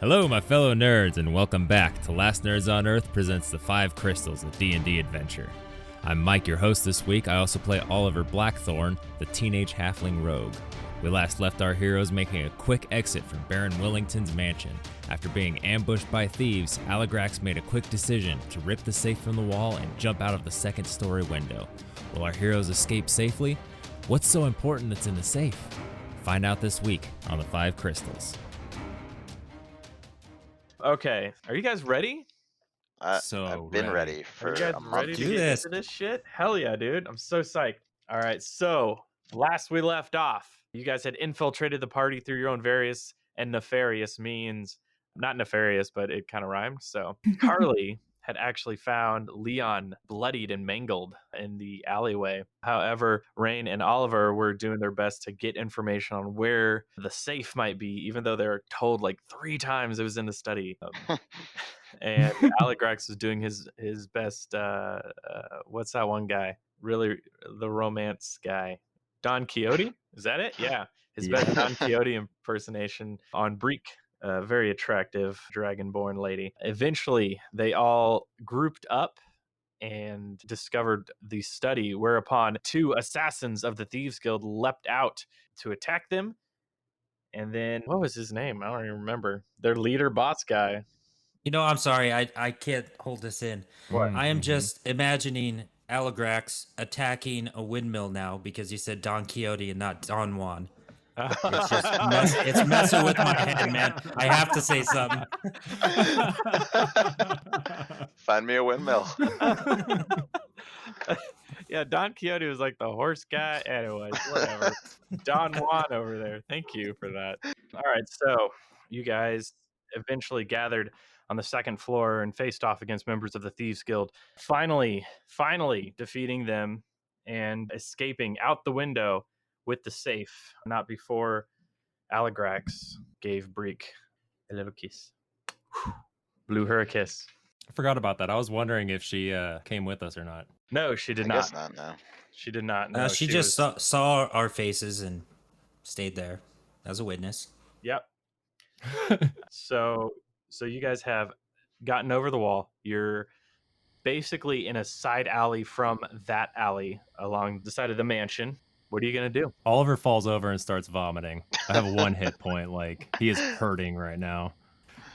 Hello, my fellow nerds, and welcome back to Last Nerds on Earth presents the 5 Crystals, a D&D adventure. I'm Mike, your host this week. I also play Oliver Blackthorn, the teenage halfling rogue. We last left our heroes making a quick exit from Baron Willington's mansion. After being ambushed by thieves, Aligrax made a quick decision to rip the safe from the wall and jump out of the second-story window. Will our heroes escape safely? What's so important that's in the safe? Find out this week on the 5 Crystals. Okay, are you guys ready? I've been ready for a month. Ready to get into this shit? Hell yeah, dude. I'm so psyched. All right, so last we left off, you guys had infiltrated the party through your own various and nefarious means. Not nefarious, but it kind of rhymed. So Harley had actually found Leon bloodied and mangled in the alleyway. However, Rain and Oliver were doing their best to get information on where the safe might be, even though they were told like 3 times it was in the study. And Aligrax was doing his best. What's that one guy? Really, the romance guy, Don Quixote. Is that it? Yeah, his best Don Quixote impersonation on Breek. A very attractive dragonborn lady. Eventually, they all grouped up and discovered the study, whereupon 2 assassins of the Thieves Guild leapt out to attack them. And then, what was his name? I don't even remember. Their leader, boss guy. You know, I'm sorry, I can't hold this in. What? I am just imagining Aligrax attacking a windmill now because you said Don Quixote and not Don Juan. It's just it's messing with my head, man. I have to say something. Find me a windmill. Yeah, Don Quixote was like the horse guy. Anyways, whatever. Don Juan over there. Thank you for that. All right, so you guys eventually gathered on the second floor and faced off against members of the Thieves Guild. Finally defeating them and escaping out the window with the safe. Not before Aligrax gave Breek a little kiss. Blew her a kiss. I forgot about that. I was wondering if she came with us or not. No, she did I not. guess not, no. She did not. No, She just saw our faces and stayed there as a witness. Yep. So you guys have gotten over the wall. You're basically in a side alley from that alley along the side of the mansion. What are you going to do? Oliver falls over and starts vomiting. I have 1 hit point. Like, he is hurting right now.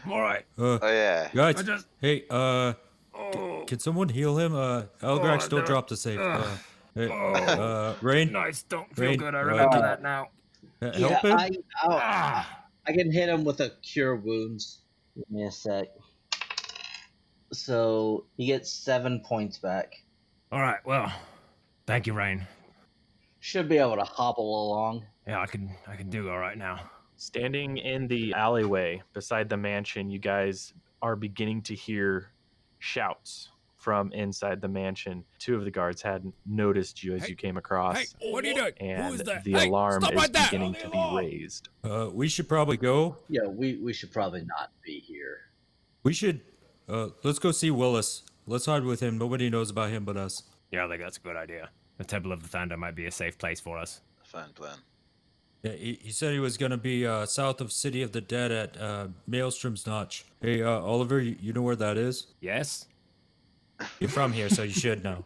All right. Oh, yeah. Guys, I just- hey, can someone heal him? Aligrax, don't drop the safe. Rain? Nice. Don't feel Rain, good. I remember uh, that now. Help him? Ah. I can hit him with a cure wounds. Give me a sec. So he gets 7 points back. All right. Well, thank you, Rain. Should be able to hobble along. Yeah, I can do all right now. Standing in the alleyway beside the mansion, you guys are beginning to hear shouts from inside the mansion. 2 of the guards had noticed you as you came across. Hey, what are you doing? And Who is that? the Hey, alarm stop is right there. beginning to be raised. We should probably go. Yeah, we should probably not be here. We should, let's go see Willis. Let's hide with him. Nobody knows about him but us. Yeah, I think that's a good idea. The Temple of the Thunder might be a safe place for us. Fine plan. Yeah, he said he was gonna be south of City of the Dead at Maelstrom's Notch. Hey, Oliver, you know where that is? Yes? You're from here, so you should know.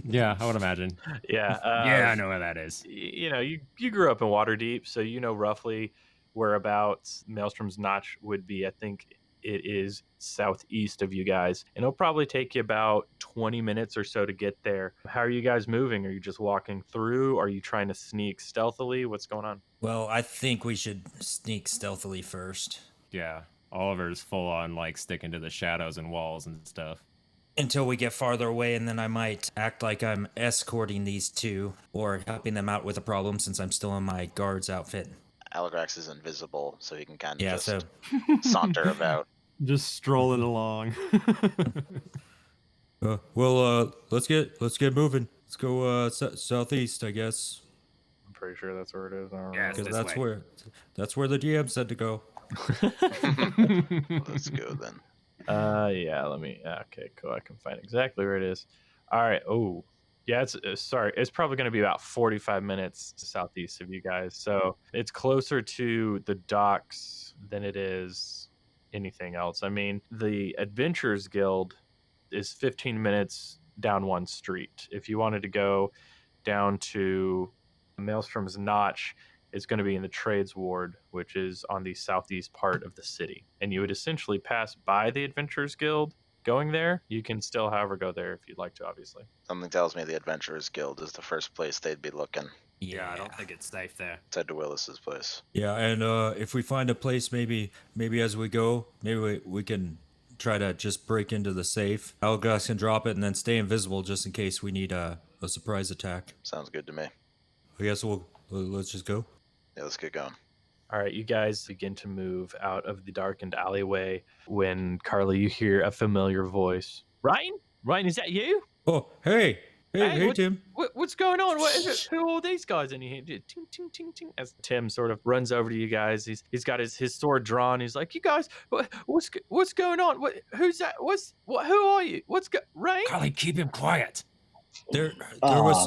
Yeah, I would imagine. Yeah. Yeah, I know where that is. You know, you grew up in Waterdeep, so you know roughly whereabouts Maelstrom's Notch would be. I think it is southeast of you guys, and it'll probably take you about 20 minutes or so to get there. How are you guys moving? Are you just walking through? Are you trying to sneak stealthily? What's going on? Well, I think we should sneak stealthily first. Yeah, Oliver's full on, like, sticking to the shadows and walls and stuff. Until we get farther away, and then I might act like I'm escorting these 2 or helping them out with a problem since I'm still in my guard's outfit. Aligrax is invisible, so he can kind of Yeah, just so saunter about. Just strolling along. let's get moving. Let's go southeast, I guess. I'm pretty sure that's where it is. I don't Yes. know. Because This that's where the DM said to go. Let's go then. Yeah, let me. Okay, cool. I can find exactly where it is. All right. Oh, yeah. It's probably going to be about 45 minutes southeast of you guys. So it's closer to the docks than it is anything else. I mean, the Adventurers Guild is 15 minutes down one street. If you wanted to go down to Maelstrom's Notch, it's going to be in the Trades Ward, which is on the southeast part of the city. And you would essentially pass by the Adventurers Guild going there. You can still, however, go there if you'd like to, obviously. Something tells me the Adventurers Guild is the first place they'd be looking. Yeah, I don't think it's safe there. It's Ed Willis's place. Yeah, and if we find a place, maybe as we go, maybe we can try to just break into the safe. Algas can drop it and then stay invisible just in case we need a surprise attack. Sounds good to me. I guess let's just go. Yeah, let's get going. All right, you guys begin to move out of the darkened alleyway when, Carly, you hear a familiar voice. Ryan? Ryan, is that you? Oh, hey, Tim. What's going on? What is it? Who are all these guys in here? Ting, ting, ting, ting. As Tim sort of runs over to you guys, he's got his sword drawn. He's like, "You guys, what's going on? Who's that? Who are you? Ryan?" Carly, keep him quiet. There was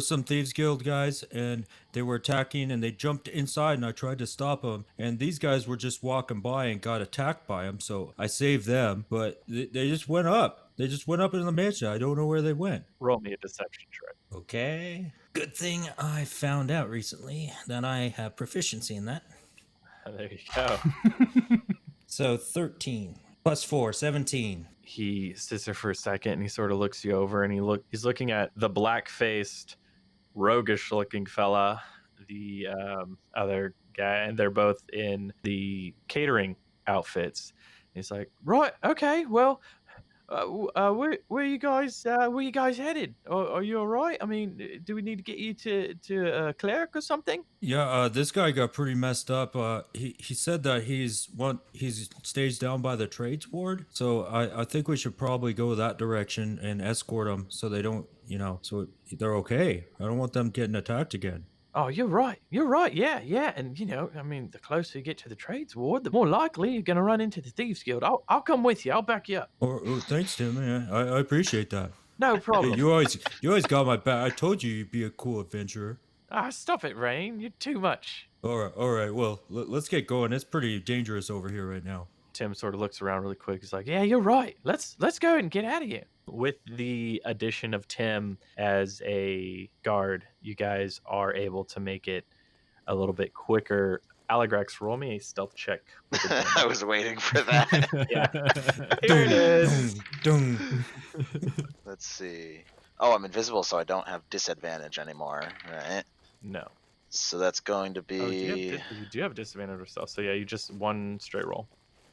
some thieves guild guys, and they were attacking, and they jumped inside, and I tried to stop them, and these guys were just walking by and got attacked by them, so I saved them, but they just went up. They just went up in the mansion. I don't know where they went. Roll me a deception check. Okay. Good thing I found out recently that I have proficiency in that. There you go. So 13 plus 4, 17. He sits there for a second and he sort of looks you over and he's looking at the black-faced, roguish-looking fella, the other guy, and they're both in the catering outfits. He's like, "Right, okay, well, where you guys headed? Are you all right? I mean, do we need to get you to a cleric or something?" Yeah, this guy got pretty messed up. He said that he's staged down by the trades ward, so I think we should probably go that direction and escort them so they don't, so they're okay. I don't want them getting attacked again. Oh, you're right. Yeah. And, I mean, the closer you get to the trades ward, the more likely you're going to run into the Thieves Guild. I'll come with you. I'll back you up. Oh, thanks, Tim. Man. I appreciate that. No problem. Hey, you always got my back. I told you you'd be a cool adventurer. Stop it, Rain. You're too much. All right. Well, let's get going. It's pretty dangerous over here right now. Tim sort of looks around really quick. He's like, "Yeah, you're right. Let's go and get out of here." With the addition of Tim as a guard, you guys are able to make it a little bit quicker. Aligrax, roll me a stealth check. I was waiting for that. Yeah. Here it is. Let's see. Oh, I'm invisible, so I don't have disadvantage anymore, right? No. So that's going to be... Oh, you do have disadvantage of stealth. So yeah, you just one straight roll.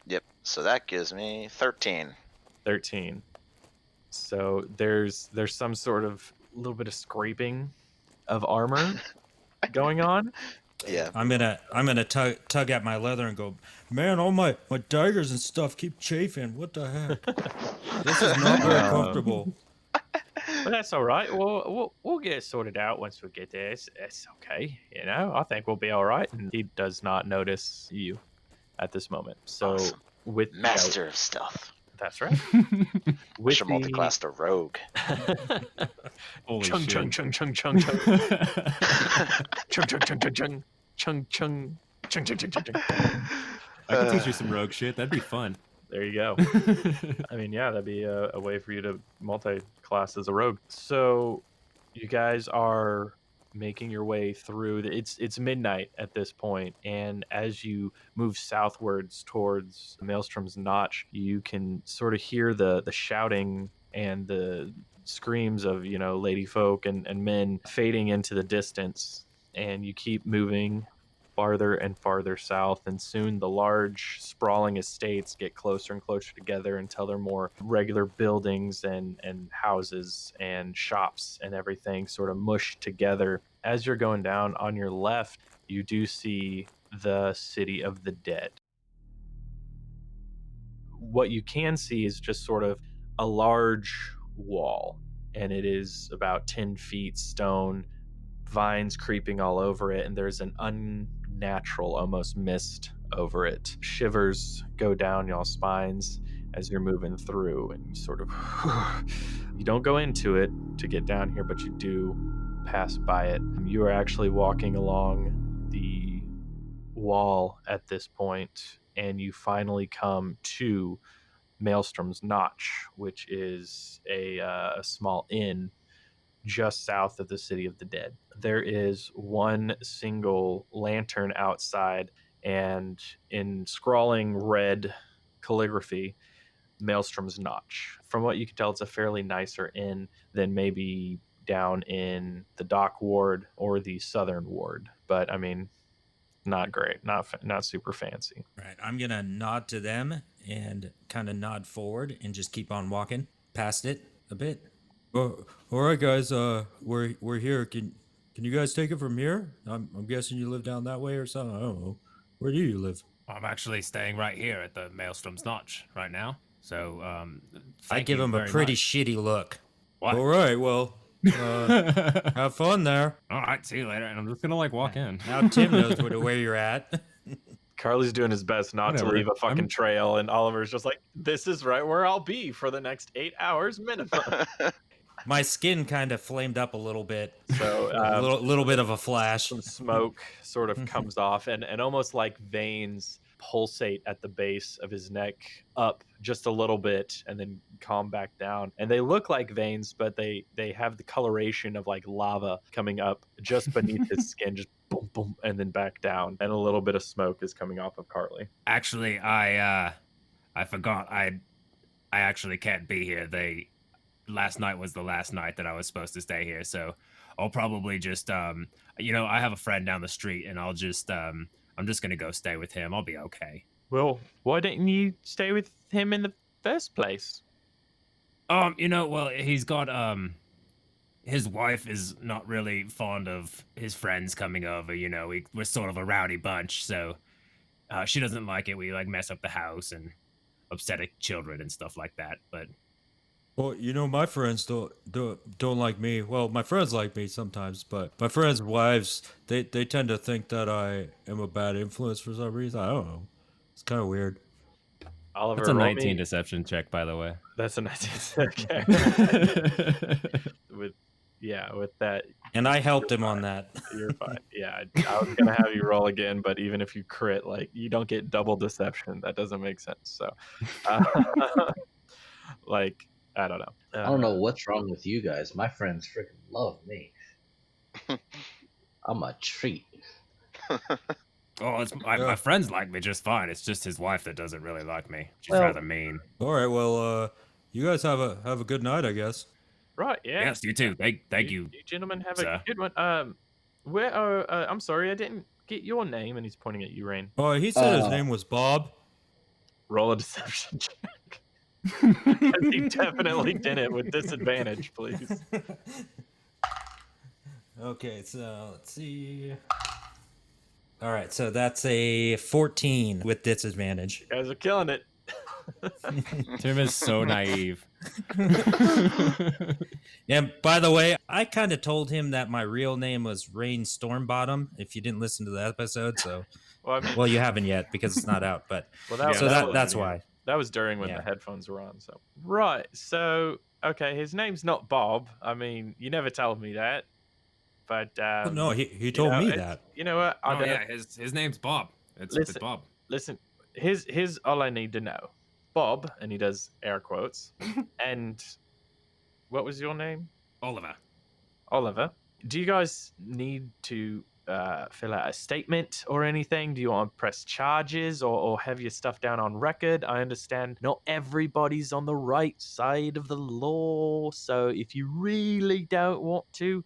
Yep. So that gives me 13. 13. So there's some sort of little bit of scraping of armor going on. Yeah. I'm gonna tug at my leather and go, "Man, all my daggers and stuff keep chafing. What the heck? This is not very comfortable." But that's all right. We'll get it sorted out once we get there. It's okay. I think we'll be all right. And he does not notice you at this moment. So Awesome. with Master of stealth. That's right. We should multiclass to rogue. Holy chung shit. chung chung chung chung chung chung chung chung chung chung chung chung chung chung chung chung. I can teach you some rogue shit. That'd be fun. There you go. I mean, yeah, that'd be a way for you to multi-class as a rogue. So you guys are making your way through. It's midnight at this point, and as you move southwards towards Maelstrom's Notch, you can sort of hear the shouting and the screams of lady folk and men fading into the distance, and you keep moving farther and farther south, and soon the large sprawling estates get closer and closer together until they're more regular buildings and houses and shops and everything sort of mushed together. As you're going down on your left, you do see the City of the Dead. What you can see is just sort of a large wall, and it is about 10 feet stone, vines creeping all over it, and there's an unnatural almost mist over it. Shivers go down y'all's spines as you're moving through, and you sort of you don't go into it to get down here, but you do pass by it. You are actually walking along the wall at this point and you finally come to Maelstrom's Notch, which is a small inn just south of the City of the Dead. There is one single lantern outside, and in scrawling red calligraphy, Maelstrom's Notch. From what you can tell, it's a fairly nicer inn than maybe down in the Dock Ward or the Southern Ward. But I mean, not great, not super fancy. Right. I'm gonna nod to them and kind of nod forward and just keep on walking past it a bit. Oh, all right, guys. We're here. Can you guys take it from here? I'm guessing you live down that way or something. I don't know. Where do you live? I'm actually staying right here at the Maelstrom's Notch right now. So, I thank give you him a very pretty much. shitty look. What? All right. Well, have fun there. All right, see you later. And I'm just gonna like walk in. Now Tim knows where you're at. Carly's doing his best not Whatever. to leave a fucking I'm- trail, and Oliver's just like, this is right where I'll be for the next 8 hours minimum. My skin kind of flamed up a little bit. So A little bit of a flash. some smoke sort of comes off, and almost like veins pulsate at the base of his neck up just a little bit and then calm back down. And they look like veins, but they have the coloration of like lava coming up just beneath his skin, just boom, boom, and then back down. And a little bit of smoke is coming off of Carly. Actually, I forgot. I actually can't be here. Last night was the last night that I was supposed to stay here, so I'll probably just I have a friend down the street, and I'm just gonna go stay with him. I'll be okay. Well, why didn't you stay with him in the first place? Well, he's got his wife is not really fond of his friends coming over. We're sort of a rowdy bunch, so she doesn't like it. We like mess up the house and upset children and stuff like that. But Well, my friends don't like me. Well, my friends like me sometimes, but my friends' wives, they tend to think that I am a bad influence for some reason. I don't know. It's kind of weird. Oliver, That's a roll 19 me- deception check, by the way. That's a 19. Okay. with that, And I helped him on that. you're fine. Yeah, I was gonna have you roll again, but even if you crit, like, you don't get double deception. That doesn't make sense. So, like, I don't know. I don't know what's wrong with you guys. My friends freaking love me. I'm a treat. my friends like me just fine. It's just his wife that doesn't really like me. She's Well- rather mean. All right, well, you guys have a good night, I guess. Right? Yeah. Yes, you too. Thank you. You gentlemen have sir. a good one. Where are? I'm sorry, I didn't get your name, and he's pointing at you, Rain. Oh, he said his name was Bob. Roll a deception check. 'Cause he definitely did it with disadvantage, please. Okay, so let's see. All right, so that's a 14 with disadvantage. You guys are killing it. Tim is so naive. And by the way, I kind of told him that my real name was Rain Stormbottom. If you didn't listen to that episode, so Well, I mean, well, you haven't yet because it's not out. But well, so that's why. That was during when Yeah. the headphones were on. So right. So okay, his name's not Bob. I mean, you never told me that. But No, he told me that. You know what? Oh yeah, his name's Bob. It's Listen. Bob. Listen, here's all I need to know. Bob, and he does air quotes. And what was your name? Oliver. Oliver. Do you guys need to fill out a statement or anything? Do you want to press charges or have your stuff down on record? I understand not everybody's on the right side of the law, so if you really don't want to,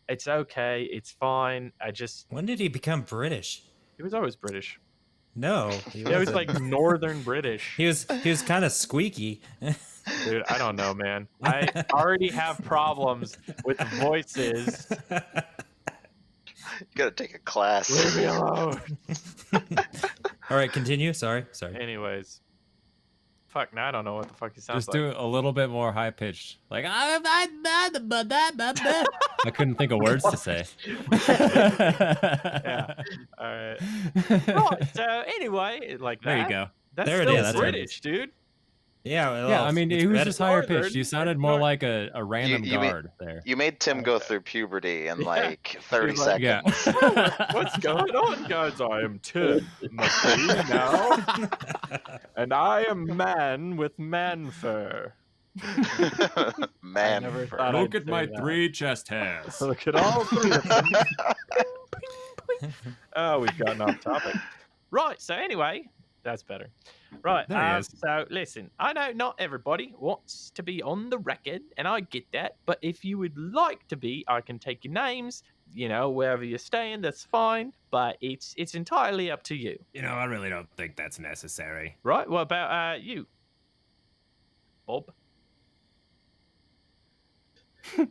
it's okay. It's fine. When did he become British? He was always British. No, He was like Northern British. he was kind of squeaky. Dude, I don't know, man. I already have problems with voices. You gotta take a class. Leave me alone. All right, continue. Sorry. Anyways. Fuck, now I don't know what the fuck he sounds Just like. do it a little bit more high pitched. Like, I couldn't think of words to say. Yeah. All right. Right, so anyway, like that. There you go. That's There it still is, that's it. British, dude. Yeah, Yeah, I mean, it's he was better. just higher Northern pitched. You and sounded more north. like a random you mean- guard there. You made Tim go Okay. through puberty in Yeah. like 30 He's like, Yeah. seconds. What's going on, guys? I am Tim McGee now, and I am man with man fur. Man, never fur. thought Look I'd at my say that. 3 chest hairs. Look at all 3 of them. Oh, we've gotten off topic. Right. So anyway, that's better. Right. There he is. So listen, I know not everybody wants to be on the record, and I get that. But if you would like to be, I can take your names. Wherever you're staying, that's fine. But it's entirely up to you. I really don't think that's necessary. Right. What about you, Bob? Air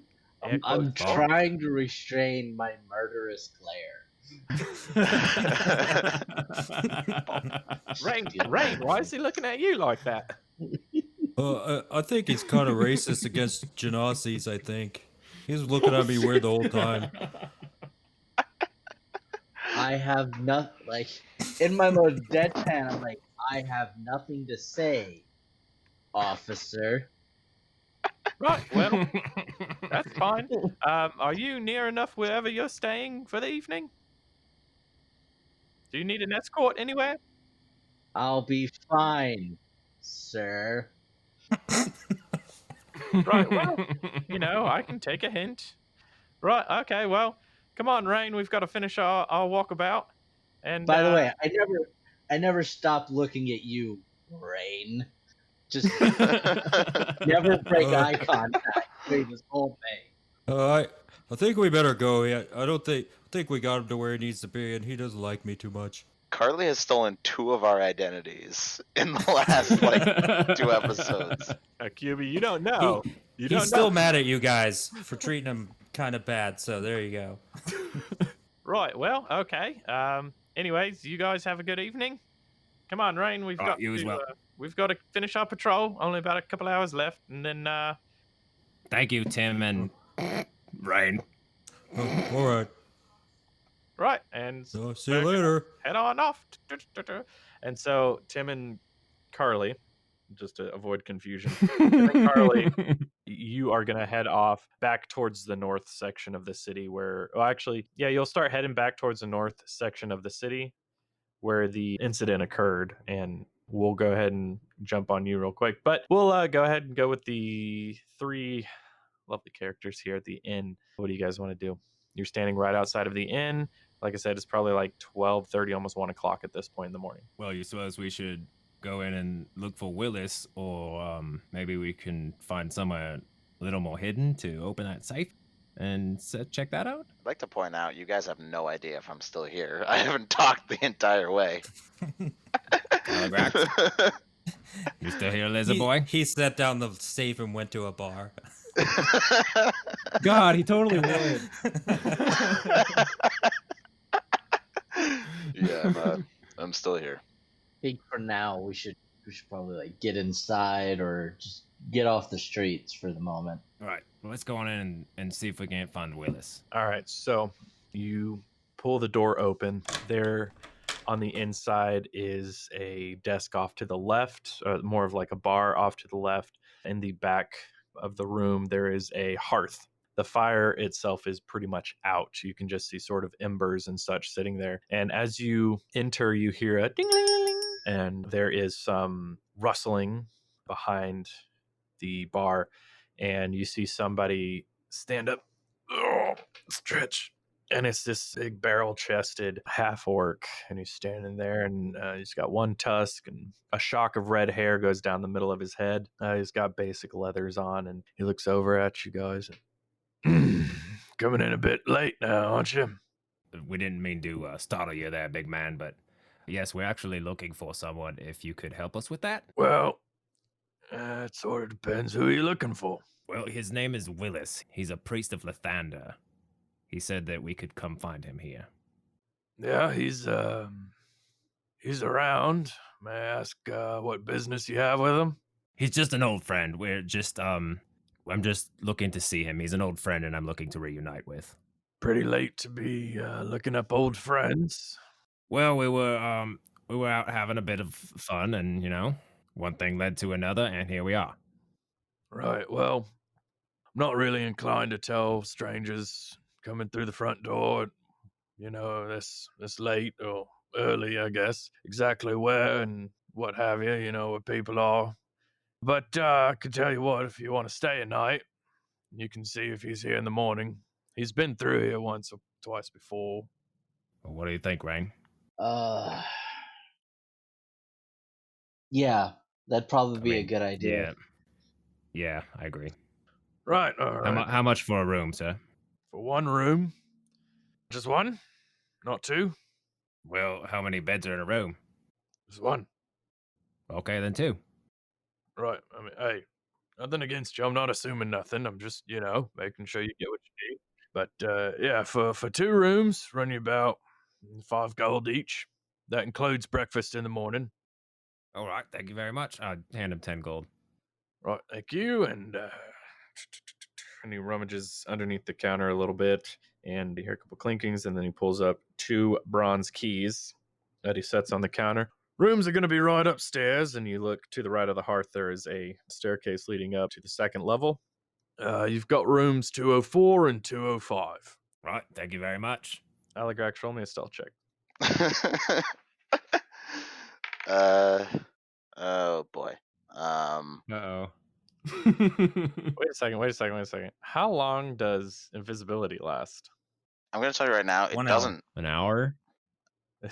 I'm quotes, Bob. trying to restrain my murderous glare. Rain, why is he looking at you like that? I think he's kind of racist against Genazis, I think. He's looking at me weird the whole time. I have nothing, like, in my most deadpan, I'm like, I have nothing to say, officer. Right, well, that's fine. Are you near enough wherever you're staying for the evening? Do you need an escort anywhere? I'll be fine, sir. Right, well, I can take a hint. Right, okay, well, come on, Rain, we've got to finish our walkabout. And By the way, I never stopped looking at you, Rain. Just never break eye contact during this whole thing. I think we better go. I think we got him to where he needs to be, and he doesn't like me too much. Carly has stolen 2 of our identities in the last like 2 episodes. QB, you don't know. He's still mad at you guys for treating him kind of bad, so there you go. Right, well, okay. Anyways, you guys have a good evening. Come on, Rain, we've got you as well. we've got to finish our patrol. Only about a couple hours left, and then Thank you, Tim and Rain. All right. right, and So, see you later. head on off. And so Tim and Carly, just to avoid confusion, Tim and Carly, you are going to head off back towards the north section of the city you'll start heading back towards the north section of the city where the incident occurred, and we'll go ahead and jump on you real quick. But we'll go ahead and go with the 3 lovely characters here at the inn. What do you guys want to do? You're standing right outside of the inn. Like I said, it's probably like 12:30, almost 1 o'clock at this point in the morning. Well, you suppose we should go in and look for Willis, or maybe we can find somewhere a little more hidden to open that safe and check that out? I'd like to point out, you guys have no idea if I'm still here. I haven't talked the entire way. Telegraph. You still here, lizard boy? He set down the safe and went to a bar. God, he totally would. Yeah, I'm still here. I think for now we should probably like get inside or just get off the streets for the moment. All right, well, let's go on in and see if we can't find Willis. All right, so you pull the door open. There on the inside is a desk off to the left, more of like a bar off to the left. In the back of the room, there is a hearth. The fire itself is pretty much out. You can just see sort of embers and such sitting there. And as you enter, you hear a ding, ding, ding, ding, and there is some rustling behind the bar, and you see somebody stand up, stretch, and it's this big barrel-chested half-orc, and he's standing there, and he's got one tusk, and a shock of red hair goes down the middle of his head. He's got basic leathers on, and he looks over at you guys. And, coming in a bit late now, aren't you? We didn't mean to startle you there, big man, but yes, we're actually looking for someone. If you could help us with that. Well, it sort of depends who you're looking for. Well, his name is Willis. He's a priest of Lathander. He said that we could come find him here. Yeah, he's around. May I ask what business you have with him? He's just an old friend. We're just I'm just looking to see him. He's an old friend and I'm looking to reunite with. Pretty late to be looking up old friends. Well, we were out having a bit of fun, and one thing led to another, and here we are. Right, well, I'm not really inclined to tell strangers coming through the front door, this late or early, I guess, exactly where and what have you, where people are. But I can tell you what, if you want to stay a night, you can see if he's here in the morning. He's been through here once or twice before. Well, what do you think, Rain? Yeah, that'd probably I be a mean, good idea. Yeah, I agree. Right, all right. How much for a room, sir? For one room. Just one? Not two? Well, how many beds are in a room? Just one. Okay, then 2. Right. I mean, hey, nothing against you. I'm not assuming nothing. I'm just, making sure you get what you need. But yeah, for 2 rooms, run you about 5 gold each. That includes breakfast in the morning. All right, thank you very much. I'll hand him 10 gold. Right, thank you. And he rummages underneath the counter a little bit, and you hear a couple clinkings, and then he pulls up 2 bronze keys that he sets on the counter. Rooms are going to be right upstairs, and you look to the right of the hearth. There is a staircase leading up to the 2nd level. You've got rooms 204 and 205. Right, thank you very much. Aligrax, roll me a stealth check. Oh boy. Uh-oh. Wait a second. How long does invisibility last? I'm gonna tell you right now, it 1 hour. doesn't. An hour?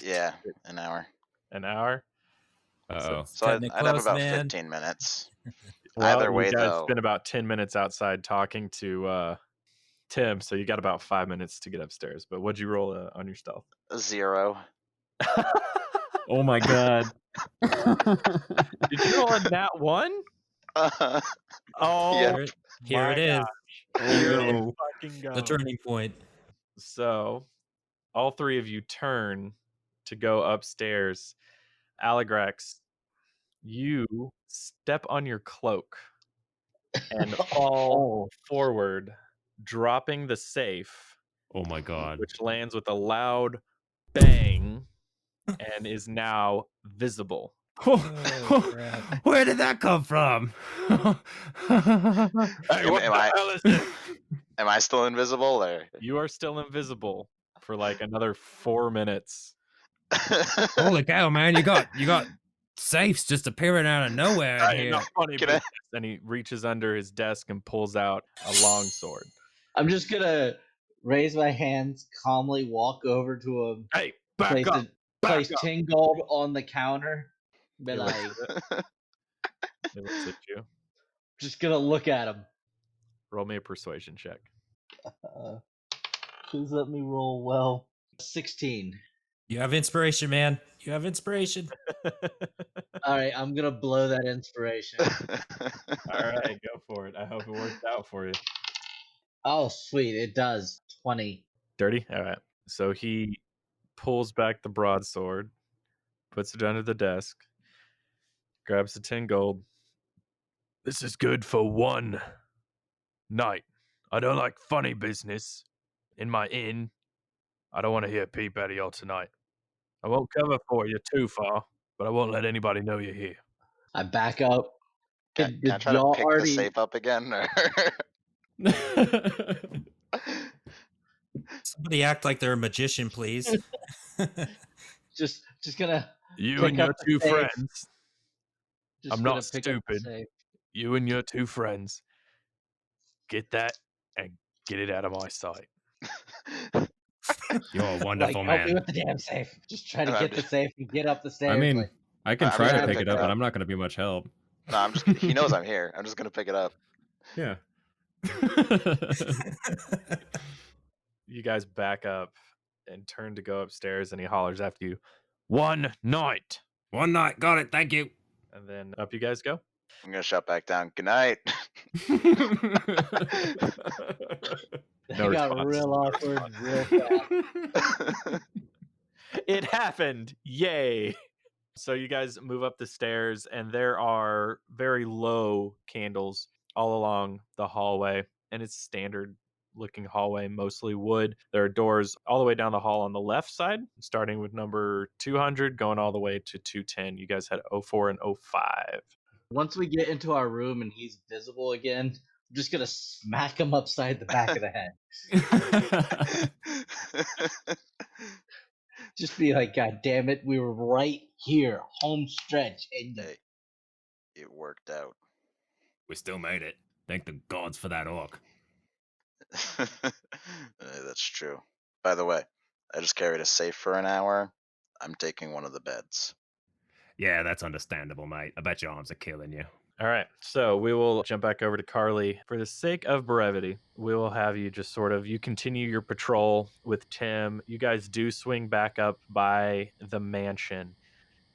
Yeah, an hour. An hour? Uh-oh. So Cutting I'd it have close, about man. 15 minutes. Well, Either way, you guys though. spent about 10 minutes outside talking to Tim, so you got about 5 minutes to get upstairs. But what'd you roll on your stealth? A 0. Oh my god. Did you roll a nat 1? Oh, Yeah. Here my it is. gosh. Here Here it it is. fucking goes. The turning point. So, all 3 of you turn to go upstairs. Aligrax, you step on your cloak and fall forward, dropping the safe, Oh my god. which lands with a loud bang and is now visible. Oh, crap. Where did that come from? Hey, what Am the I- hell is this? Am I still invisible or? You are still invisible for like another 4 minutes. Holy cow, man! You got safes just appearing out of nowhere in Hey, here. not funny Can I- business. And he reaches under his desk and pulls out a long sword. I'm just gonna raise my hands, calmly walk over to him, Hey, back place, up! place up. 10 gold on the counter, be He looks like, at it. He looks at you. just gonna look at him. Roll me a persuasion check. Please let me roll well. 16. You have inspiration, man. You have inspiration. All right, I'm gonna blow that inspiration. All right, go for it. I hope it works out for you. Oh, sweet, it does. 20. Dirty? All right. So he pulls back the broadsword, puts it under the desk, grabs the 10 gold. This is good for one night. I don't like funny business in my inn. I don't want to hear a peep out of y'all tonight. I won't cover for you too far, but I won't let anybody know you're here. I back up. Can I Did try to y'all pick already the safe up again? Or? Somebody act like they're a magician, please. just gonna You pick and your up the 2 safe. friends, just I'm gonna not pick up the stupid. safe. You and your 2 friends, get that and get it out of my sight. You're a wonderful Like, help me man. with the damn safe. Just try to And I'm get the just- safe and get up the stairs. I mean, like, I can I'm try just to gonna pick pick it up, it but up. I'm not going to be much help. No, he knows I'm here. I'm just gonna pick it up. Yeah. You guys back up and turn to go upstairs, and he hollers after you, "One night!" One night, got it. Thank you. And then up you guys go. I'm gonna shut back down. Good night. that No got response. real awkward real fast. It happened. Yay. So you guys move up the stairs, and there are very low candles all along the hallway, and it's standard looking hallway, mostly wood. There are doors all the way down the hall on the left side, starting with number 200, going all the way to 210. You guys had 04 and 05. Once we get into our room and he's visible again, I'm just gonna smack him upside the back of the head. Just be like, God damn it, we were right here, home stretch, and Hey, it worked out. We still made it. Thank the gods for that orc. That's true. By the way, I just carried a safe for an hour. I'm taking one of the beds. Yeah, that's understandable, mate. I bet your arms are killing you. All right, so we will jump back over to Carly. For the sake of brevity, we will have you just sort of, you continue your patrol with Tim. You guys do swing back up by the mansion.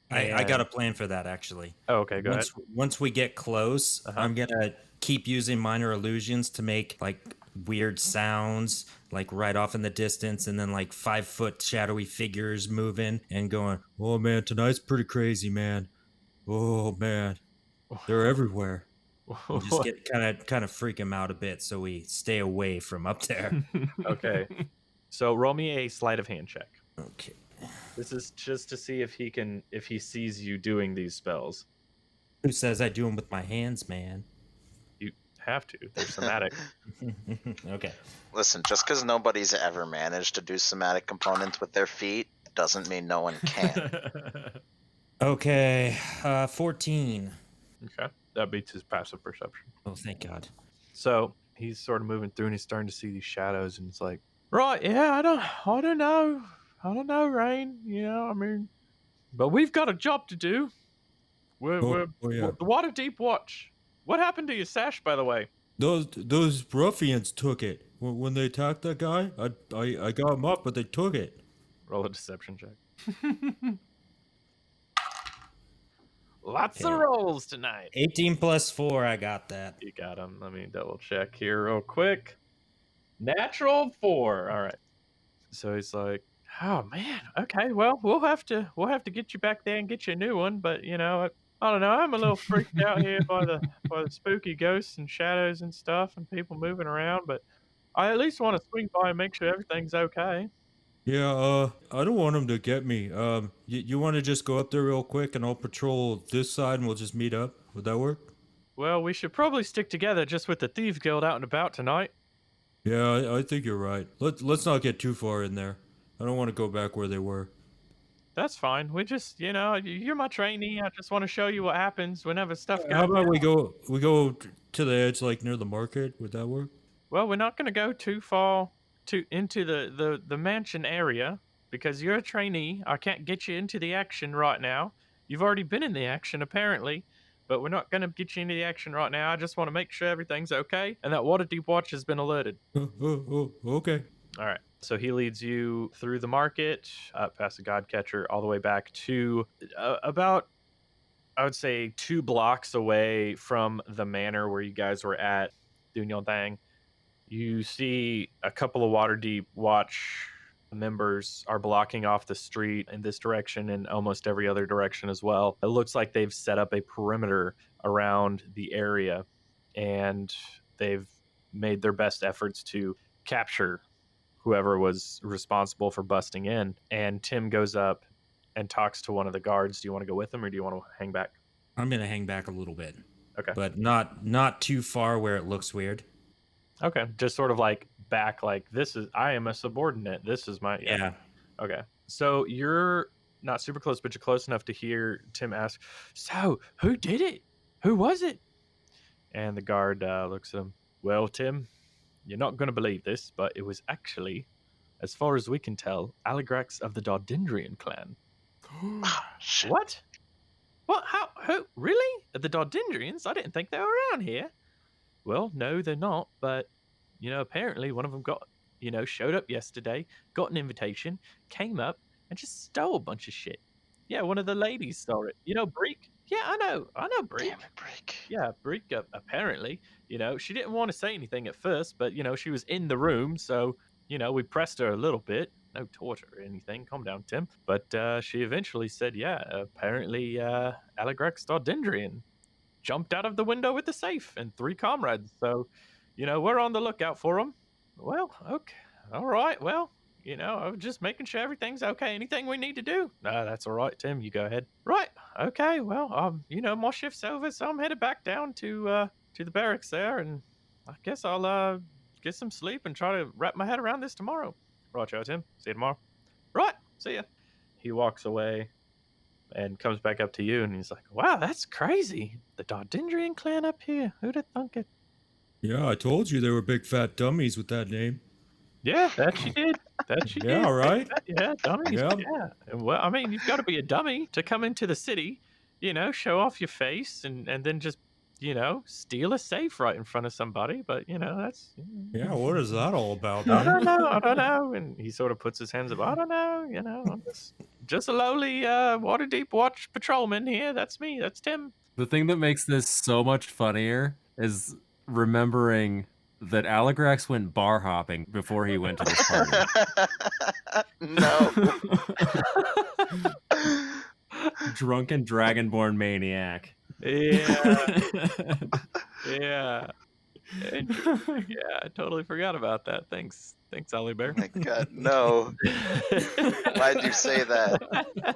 I got a plan for that, actually. Oh, okay, go ahead. Once we get close, I'm gonna keep using minor illusions to make like weird sounds, like right off in the distance, and then like 5-foot shadowy figures moving and going, "Oh man, tonight's pretty crazy, man. Oh man, they're everywhere." And just get kind of freak him out a bit, so we stay away from up there. Okay, so roll me a sleight of hand check. Okay. This is just to see if he sees you doing these spells. Who says I do them with my hands, man? You have to. They're somatic. Okay. Listen, just because nobody's ever managed to do somatic components with their feet doesn't mean no one can. Okay. 14. Okay, that beats his passive perception. Oh, thank God. So he's sort of moving through and he's starting to see these shadows, and it's like, right, yeah, I don't know, Rain. You know, I mean, but we've got a job to do. We're the Waterdeep Watch. What happened to your sash, by the way? Those ruffians took it when they attacked that guy. I got him up, but they took it. Roll a deception check. Lots of rolls tonight. 18 plus 4, I got that. You got him. Let me double check here real quick. Natural 4. All right. So he's like, oh man, okay, well, we'll have to get you back there and get you a new one, but you know, I don't know, I'm a little freaked out here by the spooky ghosts and shadows and stuff and people moving around, but I at least want to swing by and make sure everything's okay. Yeah, I don't want him to get me. You want to just go up there real quick and I'll patrol this side and we'll just meet up? Would that work? Well, we should probably stick together just with the Thieves Guild out and about tonight. Yeah, I think you're right. Let's not get too far in there. I don't want to go back where they were. That's fine. We just, you know, you're my trainee. I just want to show you what happens whenever stuff goes How about down. we go to the edge, like near the market? Would that work? Well, we're not going to go too far into the mansion area because you're a trainee. I can't get you into the action right now. You've already been in the action apparently, but we're not going to get you into the action right now. I just want to make sure everything's okay and that Waterdeep Watch has been alerted. Okay. All right. So he leads you through the market, past the Godcatcher, all the way back to about, I would say, 2 blocks away from the manor where you guys were at doing your thing. You see a couple of Waterdeep Watch members are blocking off the street in this direction and almost every other direction as well. It looks like they've set up a perimeter around the area, and they've made their best efforts to capture whoever was responsible for busting in. And Tim goes up and talks to one of the guards. Do you want to go with him or do you want to hang back? I'm gonna hang back a little bit. Okay. But not too far where it looks weird. Okay. Just sort of like back, like I am a subordinate. This is my. Yeah. Okay. So you're not super close, but you're close enough to hear Tim ask, so who did it? Who was it? And the guard looks at him. Well, Tim, you're not going to believe this, but it was actually, as far as we can tell, Aligrax of the Dardendrian clan. Shit. What? What? How? Who? Really? The Dardendrians? I didn't think they were around here. Well, no, they're not, but, you know, apparently one of them showed up yesterday, got an invitation, came up, and just stole a bunch of shit. Yeah, one of the ladies stole it. You know, Breek? Yeah, I know Breek. Damn it, Break. Yeah, Breek, apparently, you know, she didn't want to say anything at first, but, you know, she was in the room, so, you know, we pressed her a little bit. No torture or anything. Calm down, Tim. But she eventually said, yeah, apparently Aligrax Dardendrian jumped out of the window with the safe and 3 comrades. So, you know, we're on the lookout for them. Well, okay. All right. Well, I was just making sure everything's okay. Anything we need to do? No, that's all right, Tim. You go ahead. Right. Okay. Well, my shift's over, so I'm headed back down to the barracks there, and I guess I'll get some sleep and try to wrap my head around this tomorrow. Right, Tim. See you tomorrow. Right. See ya. He walks away and comes back up to you, and he's like, "Wow, that's crazy. The Dardendrian clan up here. Who'd have thunk it?" Yeah, I told you they were big fat dummies with that name. Yeah, that she did. That she did. Yeah, right? Yeah, dummies. Yeah. Yeah. Well, I mean, you've got to be a dummy to come into the city, show off your face and then just, steal a safe right in front of somebody. But, that's. Yeah, what is that all about, I don't man? know. I don't know. And he sort of puts his hands up. I don't know. I'm just a lowly water deep watch patrolman here. That's me. That's Tim. The thing that makes this so much funnier is remembering that Aligrax went bar hopping before he went to this party. No. Drunken dragonborn maniac. Yeah. Yeah. Interesting. Yeah, I totally forgot about that. Thanks, Ollie Bear. Oh my God, no. Why'd you say that?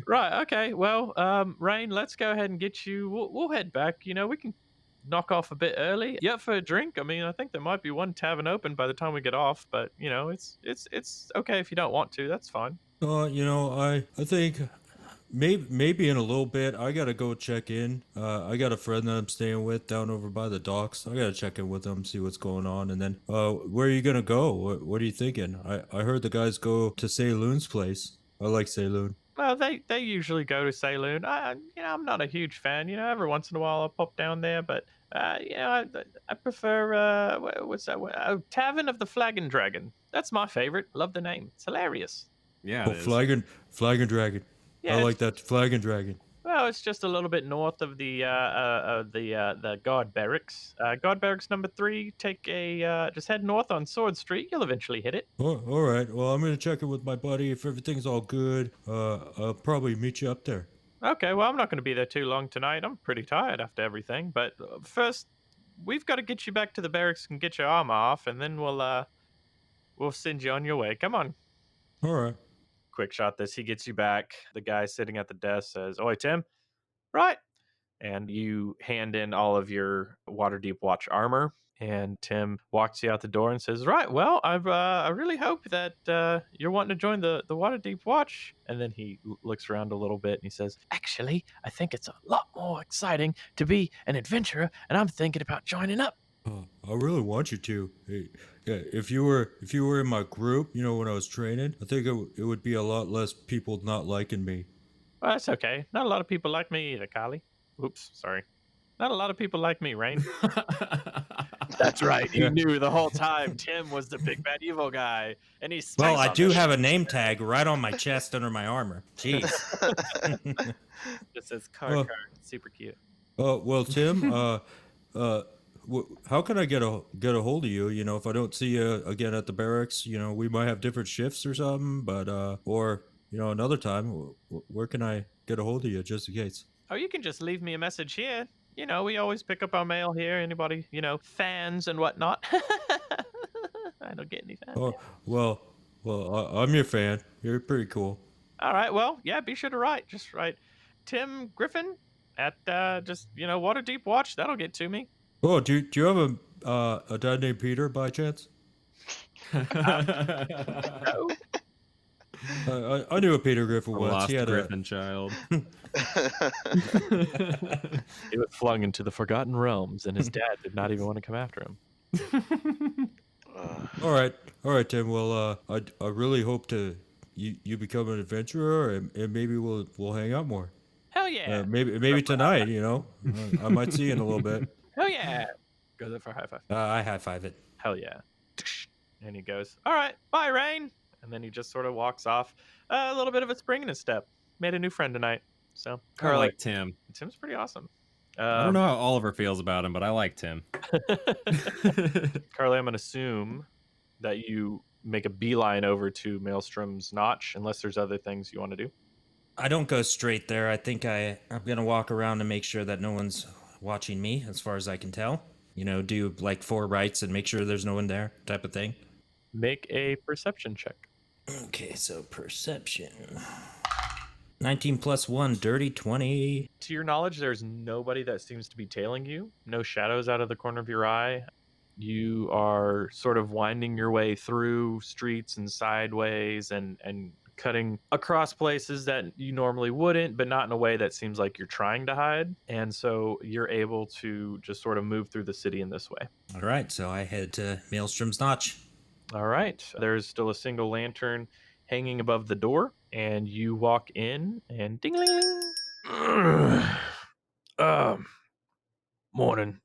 Right. Okay. Well, Rain, let's go ahead and get you. We'll head back. We can knock off a bit early. You up for a drink? I mean, I think there might be one tavern open by the time we get off, but it's okay if you don't want to. That's fine. I think maybe in a little bit I gotta go check in. I got a friend that I'm staying with down over by the docks. I gotta check in with them, see what's going on, and then where are you gonna go? What are you thinking? I heard the guys go to Saloon's place. I like Saloon. Well, they usually go to Saloon. I'm not a huge fan. Every once in a while I'll pop down there, but I prefer what's that? Tavern of the Flagon Dragon. That's my favorite. Love the name. It's hilarious. Yeah, Oh, it is. Flagon Dragon. Yeah, I like that Flagon Dragon. Well, it's just a little bit north of the guard barracks. Guard barracks number 3. Just head north on Sword Street. You'll eventually hit it. Oh, all right. Well, I'm gonna check it with my buddy. If everything's all good, I'll probably meet you up there. Okay. Well, I'm not going to be there too long tonight. I'm pretty tired after everything. But first, we've got to get you back to the barracks and get your armor off, and then we'll send you on your way. Come on. All right. Quick shot this. He gets you back. The guy sitting at the desk says, "Oi, Tim." Right. And you hand in all of your Waterdeep Watch armor, and Tim walks you out the door and says, "Right, well, I really hope that you're wanting to join the Waterdeep Watch." And then he looks around a little bit and he says, "Actually, I think it's a lot more exciting to be an adventurer, and I'm thinking about joining up." I really want you to. Hey, yeah, if you were in my group, when I was training, I think it would be a lot less people not liking me. Well, that's okay. Not a lot of people like me either, Kylie. Oops, sorry. Not a lot of people like me, Rain. That's right. You knew the whole time Tim was the big bad evil guy, and he's Well, I do have a name tag right on my chest under my armor. Jeez. Just says card. Super cute. Well, Tim, how can I get a hold of you? If I don't see you again at the barracks, we might have different shifts or something. But or another time, where can I get a hold of you just in case? Oh, you can just leave me a message here. We always pick up our mail here. Anybody, fans and whatnot. I don't get any fans. Oh, well, I'm your fan. You're pretty cool. All right. Well, yeah. Be sure to write. Just write Tim Griffin at Waterdeep Watch. That'll get to me. Oh, do you have a dad named Peter by chance? No. I knew a Peter Griffin A once. lost He had Griffin child. He was flung into the Forgotten Realms, and his dad did not even want to come after him. All right, Tim. Well, I really hope you become an adventurer, and maybe we'll hang out more. Hell yeah! Maybe tonight. I might see you in a little bit. Hell yeah! Goes up for a high five. I high five it. Hell yeah! And he goes, "All right, bye, Rain." And then he just sort of walks off. A little bit of a spring in his step. Made a new friend tonight. So I Carly, like Tim. Tim's pretty awesome. I don't know how Oliver feels about him, but I like Tim. Carly, I'm gonna assume that you make a beeline over to Maelstrom's Notch, unless there's other things you want to do. I don't go straight there. I think I'm going to walk around and make sure that no one's watching me, as far as I can tell. do like 4 rights and make sure there's no one there type of thing. Make a perception check. Okay, so perception. 19 plus 1, dirty 20. To your knowledge, there's nobody that seems to be tailing you. No shadows out of the corner of your eye. You are sort of winding your way through streets and sideways and cutting across places that you normally wouldn't, but not in a way that seems like you're trying to hide. And so you're able to just sort of move through the city in this way. All right, so I head to Maelstrom's Notch. All right. There's still a single lantern hanging above the door, and you walk in and ding morning.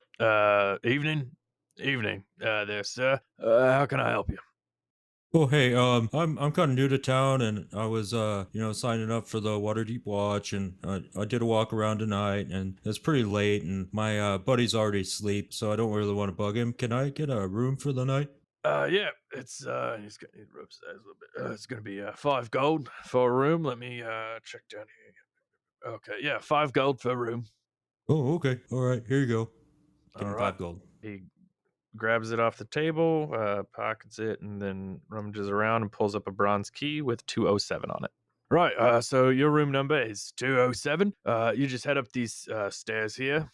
Evening there, sir. How can I help you? Oh, hey, I'm kind of new to town, and I was, signing up for the Waterdeep Watch, and I did a walk around tonight, and it's pretty late, and my buddy's already asleep, so I don't really want to bug him. Can I get a room for the night? Yeah, it's he rubs his eyes a little bit. It's gonna be 5 gold for a room. Let me check down here. Okay, yeah, 5 gold for a room. Oh, okay. All right, here you go. Give him All 5 gold. He grabs it off the table, pockets it, and then rummages around and pulls up a bronze key with 207 on it. Right, so your room number is 207. You just head up these stairs here,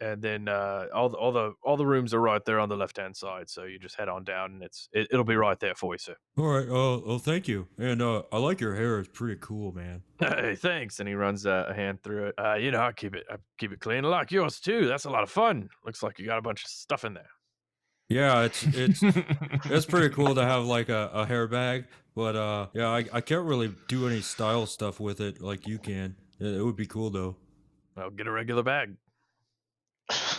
and then all the rooms are right there on the left hand side. So you just head on down, and it'll be right there for you, sir. All right, oh, thank you. And I like your hair. It's pretty cool, man. Hey, thanks. And he runs a hand through it. I keep it clean. I like yours too. That's a lot of fun. Looks like you got a bunch of stuff in there. Yeah, it's pretty cool to have like a hair bag, but yeah, I can't really do any style stuff with it like you can. It would be cool though. Well, get a regular bag.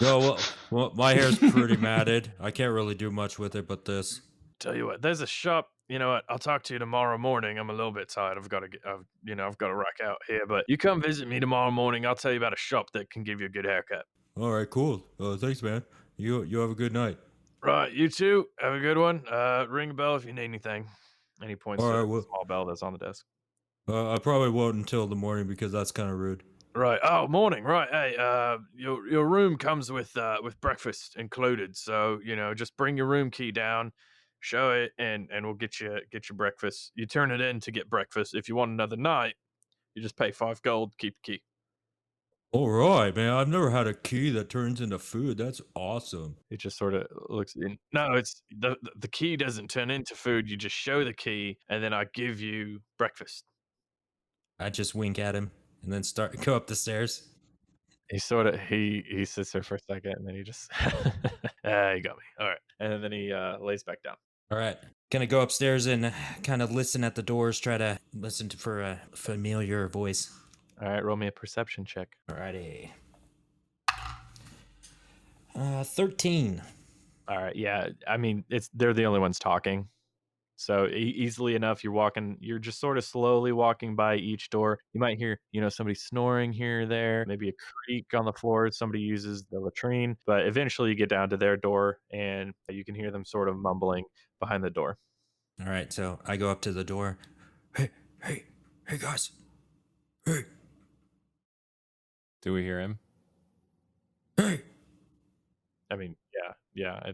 No, well, my hair's pretty matted. I can't really do much with it, but this. Tell you what, there's a shop. You know what? I'll talk to you tomorrow morning. I'm a little bit tired. I've got to rack out here. But you come visit me tomorrow morning. I'll tell you about a shop that can give you a good haircut. All right, cool. Thanks, man. You have a good night. Right, you too. Have a good one. Ring a bell if you need anything. And he points to a small bell that's on the desk. I probably won't until the morning because that's kind of rude. Right. Oh, morning. Right. Hey, your room comes with breakfast included. So just bring your room key down, show it, and we'll get your breakfast. You turn it in to get breakfast. If you want another night, you just pay 5 gold. Keep the key. All right, man. I've never had a key that turns into food. That's awesome. It just sort of looks in. No, it's the key doesn't turn into food. You just show the key, and then I give you breakfast. I just wink at him and then go up the stairs. He sort of he sits there for a second, and then he just you got me. All right, and then he lays back down. All right, gonna go upstairs and kind of listen at the doors, try to listen for a familiar voice. All right, roll me a perception check. Alrighty. 13. All right, yeah. I mean, they're the only ones talking, so easily enough. You're just sort of slowly walking by each door. You might hear, somebody snoring here or there, maybe a creak on the floor. Somebody uses the latrine, but eventually you get down to their door, and you can hear them sort of mumbling behind the door. All right, so I go up to the door. Hey guys. Hey. Do we hear him? Hey. I mean, yeah.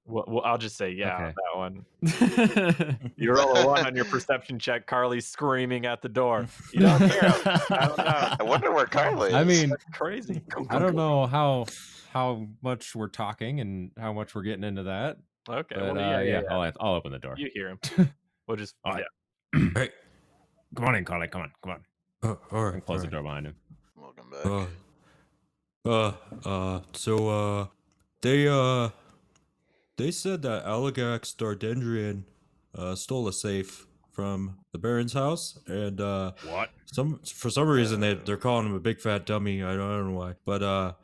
Well, I'll just say yeah Okay. on that one. You roll a 1 on your perception check. Carly's screaming at the door. You don't hear him. I don't know. I wonder where Carly is. I mean, That's crazy. I don't know how much we're talking and how much we're getting into that. Okay. But Well, yeah. I'll open the door. You hear him. We'll just All right. yeah. Hey. Come on in, Carly. Come on. All right. And close the door behind him. Welcome back. So they said that Alagax Dardendrian stole a safe from the Baron's house, and What? for some reason they're calling him a big fat dummy. I don't know why, but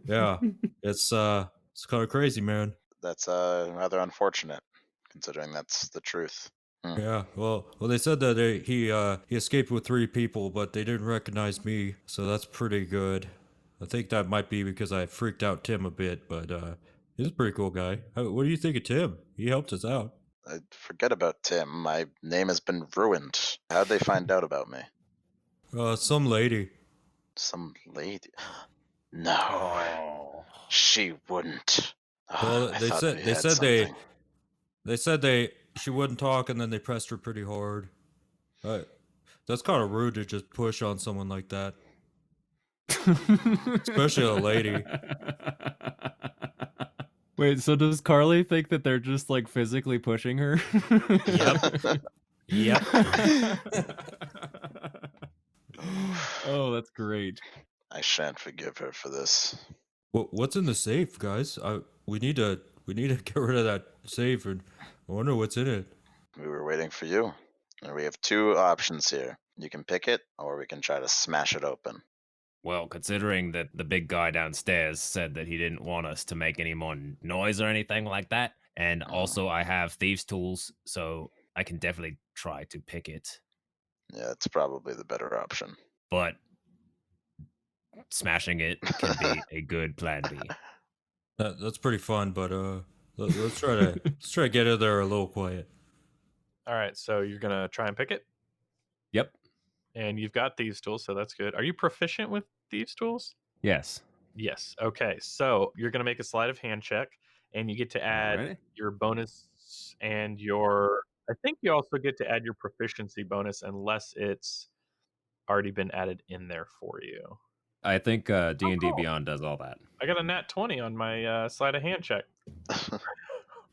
yeah, it's kind of crazy, man. That's rather unfortunate, considering that's the truth. Yeah, well, they said that he escaped with 3 people, but they didn't recognize me, so that's pretty good. I think that might be because I freaked out Tim a bit, but he's a pretty cool guy. What do you think of Tim? He helped us out. Forget about Tim. My name has been ruined. How'd they find out about me? Some lady. Some lady. No, Oh. she wouldn't. Well, I they thought said we they had said something. they said she wouldn't talk, and then they pressed her pretty hard. That's kind of rude to just push on someone like that, especially a lady. Wait, so does Carly think that they're just like physically pushing her? Yep. Oh, that's great. I shan't forgive her for this. What's in the safe, guys? We need to get rid of that safe, and I wonder what's in it. We were waiting for you. And we have two options here. You can pick it, or we can try to smash it open. Well, considering that the big guy downstairs said that he didn't want us to make any more noise or anything like that, and also I have thieves' tools, so I can definitely try to pick it. Yeah, it's probably the better option. But smashing it can be a good plan B. That's pretty fun, but let's try to get in there a little quiet. All right, so you're gonna try and pick it, Yep. and you've got thieves' tools, so that's good. Are you proficient with thieves' tools? Yes. Yes. Okay, so you're gonna make a sleight of hand check, and you get to add Alrighty. your bonus and your. I think you also get to add your proficiency bonus unless it's already been added in there for you. I think D&D cool. Beyond does all that. I got a nat 20 on my sleight of hand check.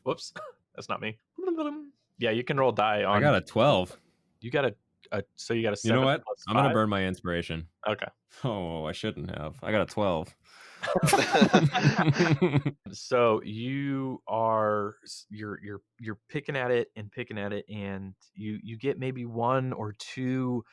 Whoops, that's not me. Yeah, you can roll die on. I got a 12. You got a so you got a 7. You know what? plus I'm going to 5? burn my inspiration. Okay. Oh, I shouldn't have. I got a 12. So you're picking at it and you get maybe one or two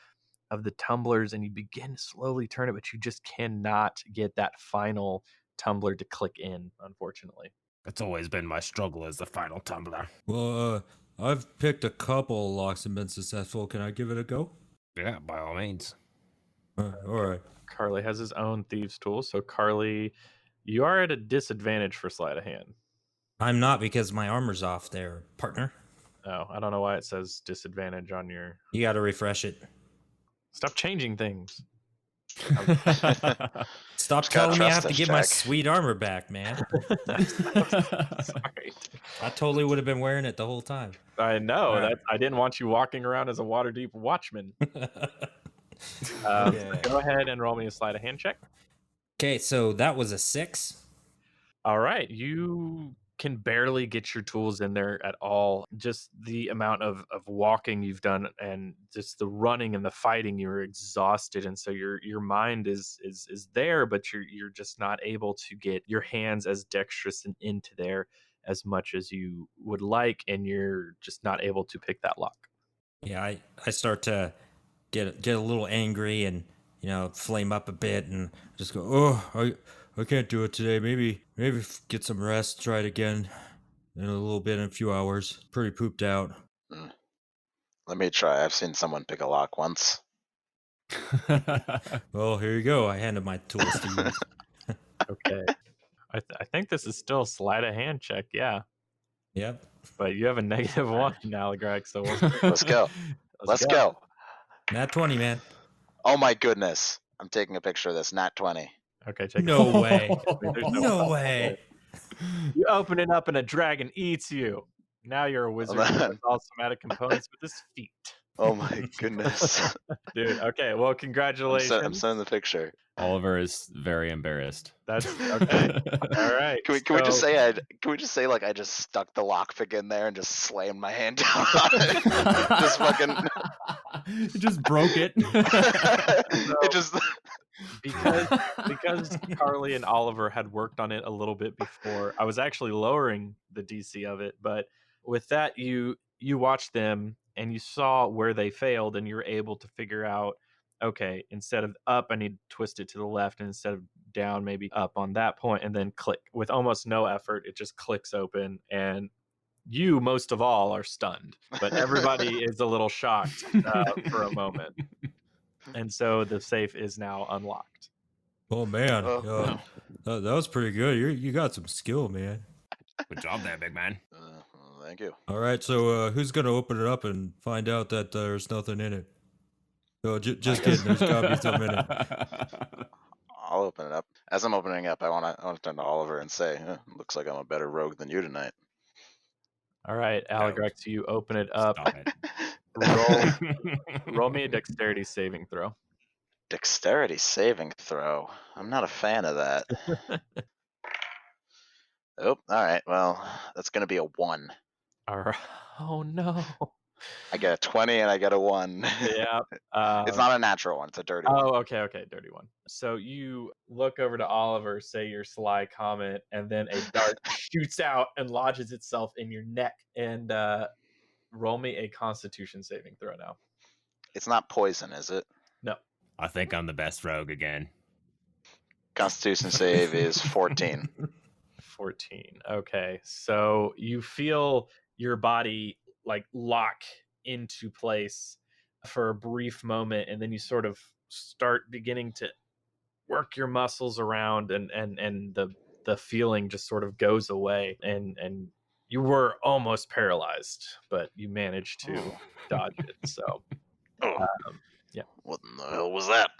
of the tumblers and you begin to slowly turn it, but you just cannot get that final tumbler to click in, unfortunately. It's always been my struggle as the final tumbler. Well, I've picked a couple locks and been successful. Can I give it a go? Yeah, by all means. All right. Carly has his own thieves tool, so Carly, you are at a disadvantage for sleight of hand. I'm not, because my armor's off there, partner. Oh, I don't know why it says disadvantage on your. You got to refresh it. Stop changing things. Stop Just gotta telling me I trust have to us, get my Jack. sweet armor back, man. Sorry. I totally would have been wearing it the whole time. I know Right. that I didn't want you walking around as a Waterdeep watchman. Yeah. Go ahead and roll me a sleight of hand check. Okay, so that was a 6. All right, you can barely get your tools in there at all. Just the amount of walking you've done and just the running and the fighting, you're exhausted, and so your mind is there, but you're just not able to get your hands as dexterous and into there as much as you would like, and you're just not able to pick that lock. Yeah, I start to get a little angry and, flame up a bit and just go, Oh, I can't do it today. Maybe get some rest. Try it again in a little bit, in a few hours. Pretty pooped out. Let me try. I've seen someone pick a lock once. Well, here you go. I handed my tools to you. Okay. I think this is still a sleight of hand check, yeah. Yep. But you have a -1 now, Greg, so Let's go. Let's go. Nat 20, man. Oh my goodness. I'm taking a picture of this. Nat 20. Okay, take No way. There's No way. You open it up and a dragon eats you. Now you're a wizard who has all somatic components with his feet. Oh my goodness. Dude, okay, well, I'm congratulations. sending the picture. Oliver is very embarrassed. That's okay. All right. Can we just so- say like I just stuck the lockpick in there and just slammed my hand down on it? Just fucking Just broke it. it just because Carly and Oliver had worked on it a little bit before, I was actually lowering the DC of it, but with that you watched them and you saw where they failed and you were able to figure out, okay, instead of up I need to twist it to the left, and instead of down maybe up on that point, and then click. With almost no effort it just clicks open, and you most of all are stunned, but everybody is a little shocked for a moment. And so the safe is now unlocked. Oh man, Oh. that was pretty good. You got some skill, man. Good job there, big man. thank you. All right, so who's gonna open it up and find out that there's nothing in it? Oh, just kidding. There's gotta be something in it. I'll I'll open it up. As I'm opening up, I want to turn to Oliver and say, "Looks like I'm a better rogue than you tonight." All right, Alagrex, you open it up. Stop it. Roll me a dexterity saving throw. Dexterity saving throw. I'm not a fan of that. Oh, all right. Well, that's gonna be a 1. All right. Oh no. I get a 20 and I get a 1. Yeah. It's not a natural one. It's a dirty one. Oh, okay, dirty one. So you look over to Oliver, say your sly comment, and then a dart shoots out and lodges itself in your neck. And roll me a Constitution saving throw now. It's not poison, is it? No. I think I'm the best rogue again. Constitution save is 14. 14. Okay. So you feel your body like lock into place for a brief moment, and then you sort of start beginning to work your muscles around, and the feeling just sort of goes away, and you were almost paralyzed, but you managed to dodge it. So Oh, yeah. What in the hell was that?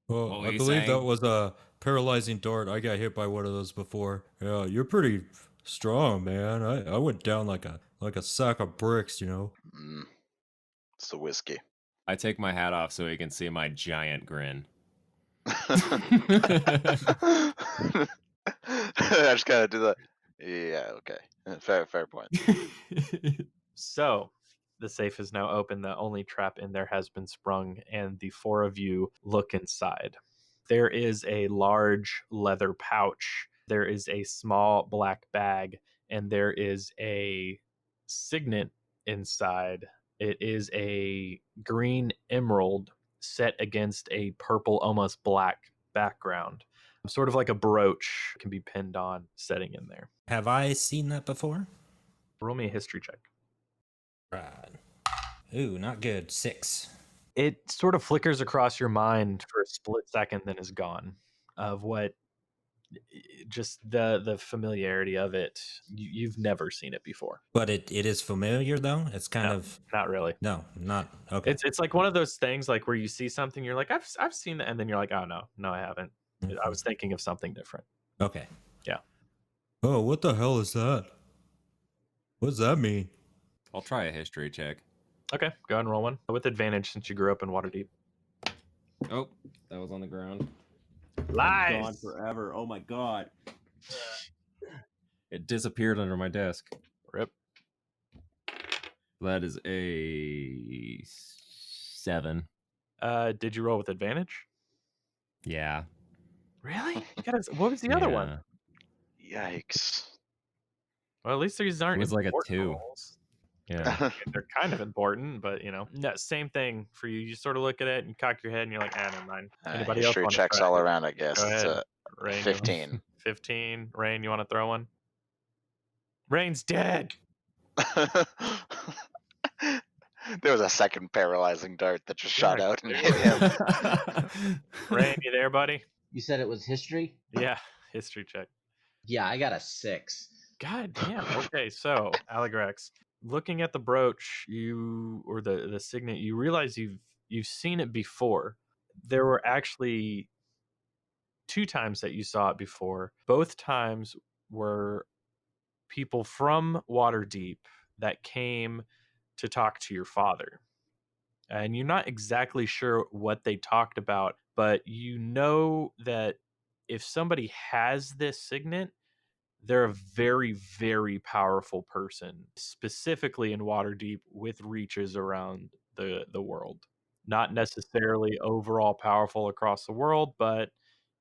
Well, What were I you believe that saying? was a paralyzing dart. I got hit by one of those before. Yeah, you're pretty strong, man. I went down like a sack of bricks, you know. It's the whiskey. I take my hat off so he can see my giant grin. I just gotta do that. Yeah, okay. Fair point. So the safe is now open. The only trap in there has been sprung, and the four of you look inside. There is a large leather pouch. There is a small black bag, and there is a signet inside. It is a green emerald set against a purple, almost black background. Sort of like a brooch can be pinned on, setting in there. Have I seen that before? Roll me a history check. Right. Ooh, not good. 6. It sort of flickers across your mind for a split second, then is gone. Of what, just the familiarity of it. You've never seen it before. But it is familiar though. It's kind No, of not really. no, not okay. It's like one of those things like where you see something, you're like, I've seen that, and then you're like, oh no, I haven't. I was thinking of something different. Okay. Yeah. Oh, what the hell is that? What does that mean? I'll try a history check. Okay, go ahead and roll one with advantage since you grew up in Waterdeep. Oh, that was on the ground. Lies. Gone forever. Oh my god. It disappeared under my desk. Rip. That is a 7. Did you roll with advantage? Yeah. Really? You gotta, what was the other one? Yikes. Well, at least these aren't. It was like a important 2. rolls. Yeah. They're kind of important, but no, same thing for you. You sort of look at it and you cock your head and you're like, never mind. Anybody else History want to checks try? all around, I guess. Go It's ahead. a Rain, 15. 15. Rain, you want to throw one? Rain's dead. There was a second paralyzing dart that just shot Yeah, out and there hit him. Rain, you there, buddy? You said it was history? Yeah, history check. Yeah, I got a 6. God damn. Okay, so Alagrex, looking at the brooch, or the signet, you realize you've seen it before. There were actually 2 times that you saw it before. Both times were people from Waterdeep that came to talk to your father. And you're not exactly sure what they talked about, but you know that if somebody has this signet, they're a very, very powerful person, specifically in Waterdeep with reaches around the world. Not necessarily overall powerful across the world, but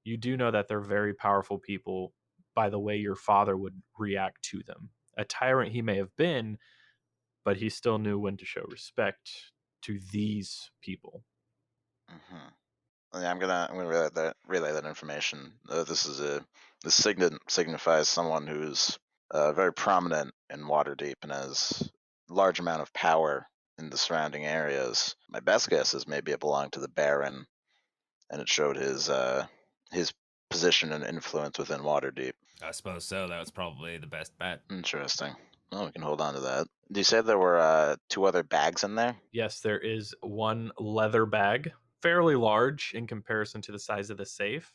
you do know that they're very powerful people by the way your father would react to them. A tyrant he may have been, but he still knew when to show respect to these people. Yeah, I'm gonna relay that information. The signet signifies someone who's very prominent in Waterdeep and has a large amount of power in the surrounding areas. My best guess is maybe it belonged to the Baron, and it showed his position and influence within Waterdeep. I suppose so. That was probably the best bet. Interesting. Well, we can hold on to that. Do you say there were 2 other bags in there? Yes, there is one leather bag, fairly large in comparison to the size of the safe.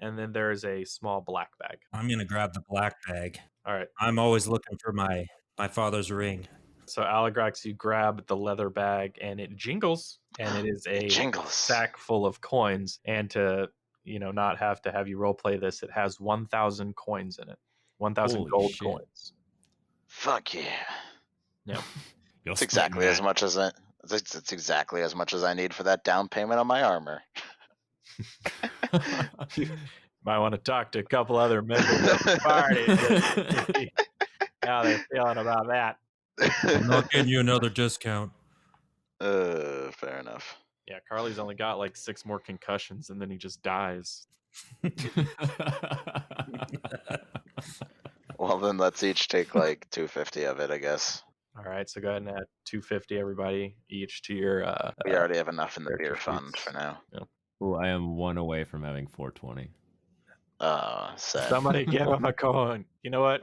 and then there is a small black bag. I'm gonna grab the black bag. All right. I'm always looking for my father's ring. So Aligrax, you grab the leather bag and it jingles, and it is a Jingles. sack full of coins. And to not have to have you role play this, it has 1,000 coins in it, 1,000 Holy gold shit. coins. Fuck yeah. Yeah. You're It's exactly as splitting much as it's exactly as much as I need for that down payment on my armor. You might want to talk to a couple other members of the party to see how they're feeling about that. I'm not getting you another discount. Fair enough. Yeah, Carly's only got like 6 more concussions and then he just dies. Well, then let's each take like 250 of it, I guess. All right, so go ahead and add 250 everybody each to your We already have enough in the character beer fund sheets. for now. Ooh, I am 1 away from having 420. Sad. Somebody give him a coin. You know what?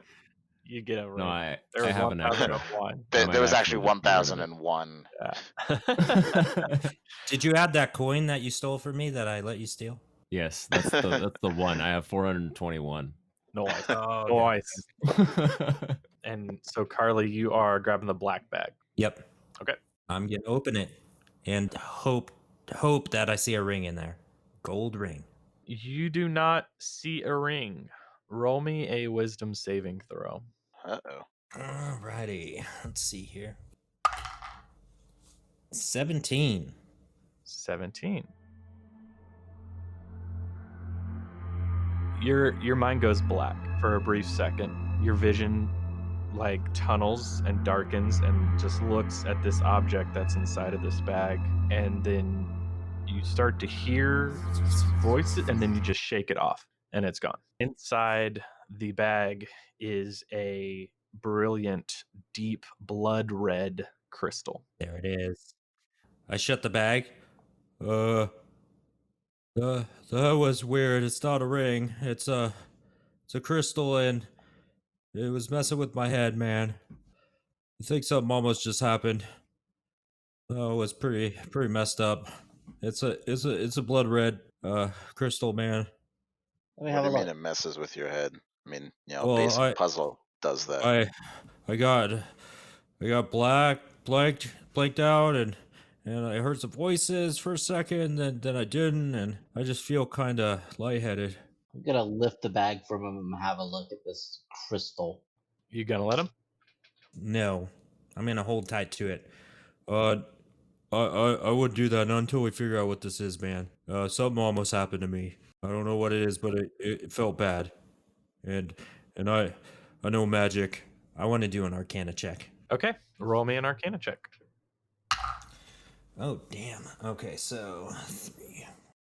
You get a ring. No, I There was have an extra. 1,001. There was actually might actually just 1,001. Yeah. Did you add that coin that you stole from me that I let you steal? Yes, that's the one. I have 421. Nice. Oh, Nice. And so, Carly, you are grabbing the black bag. Yep. Okay. I'm gonna open it and hope that I see a ring in there. Gold ring. You do not see a ring. Roll me a wisdom saving throw. Uh-oh. Alrighty. Let's see here. 17. 17. Your mind goes black for a brief second. Your vision like tunnels and darkens and just looks at this object that's inside of this bag, and then you start to hear voices and then you just shake it off and it's gone. Inside the bag is a brilliant deep blood red crystal. There it is. I shut the bag. That was weird. It's not a ring. It's a crystal, and it was messing with my head, man. I think something almost just happened. Oh, it was pretty messed up. It's a blood red crystal, man. Let me What have do a you mean look. it messes with your head? I mean, Well, basic puzzle does that. I got blanked out, and I heard some voices for a second, and then I didn't, and I just feel kind of lightheaded. I'm gonna lift the bag from him and have a look at this crystal. You gonna let him? No, I'm gonna hold tight to it. I wouldn't do that until we figure out what this is, man. Something almost happened to me. I don't know what it is, but it felt bad, and I know magic. I want to do an Arcana check. Okay, roll me an Arcana check. Oh, damn. Okay, so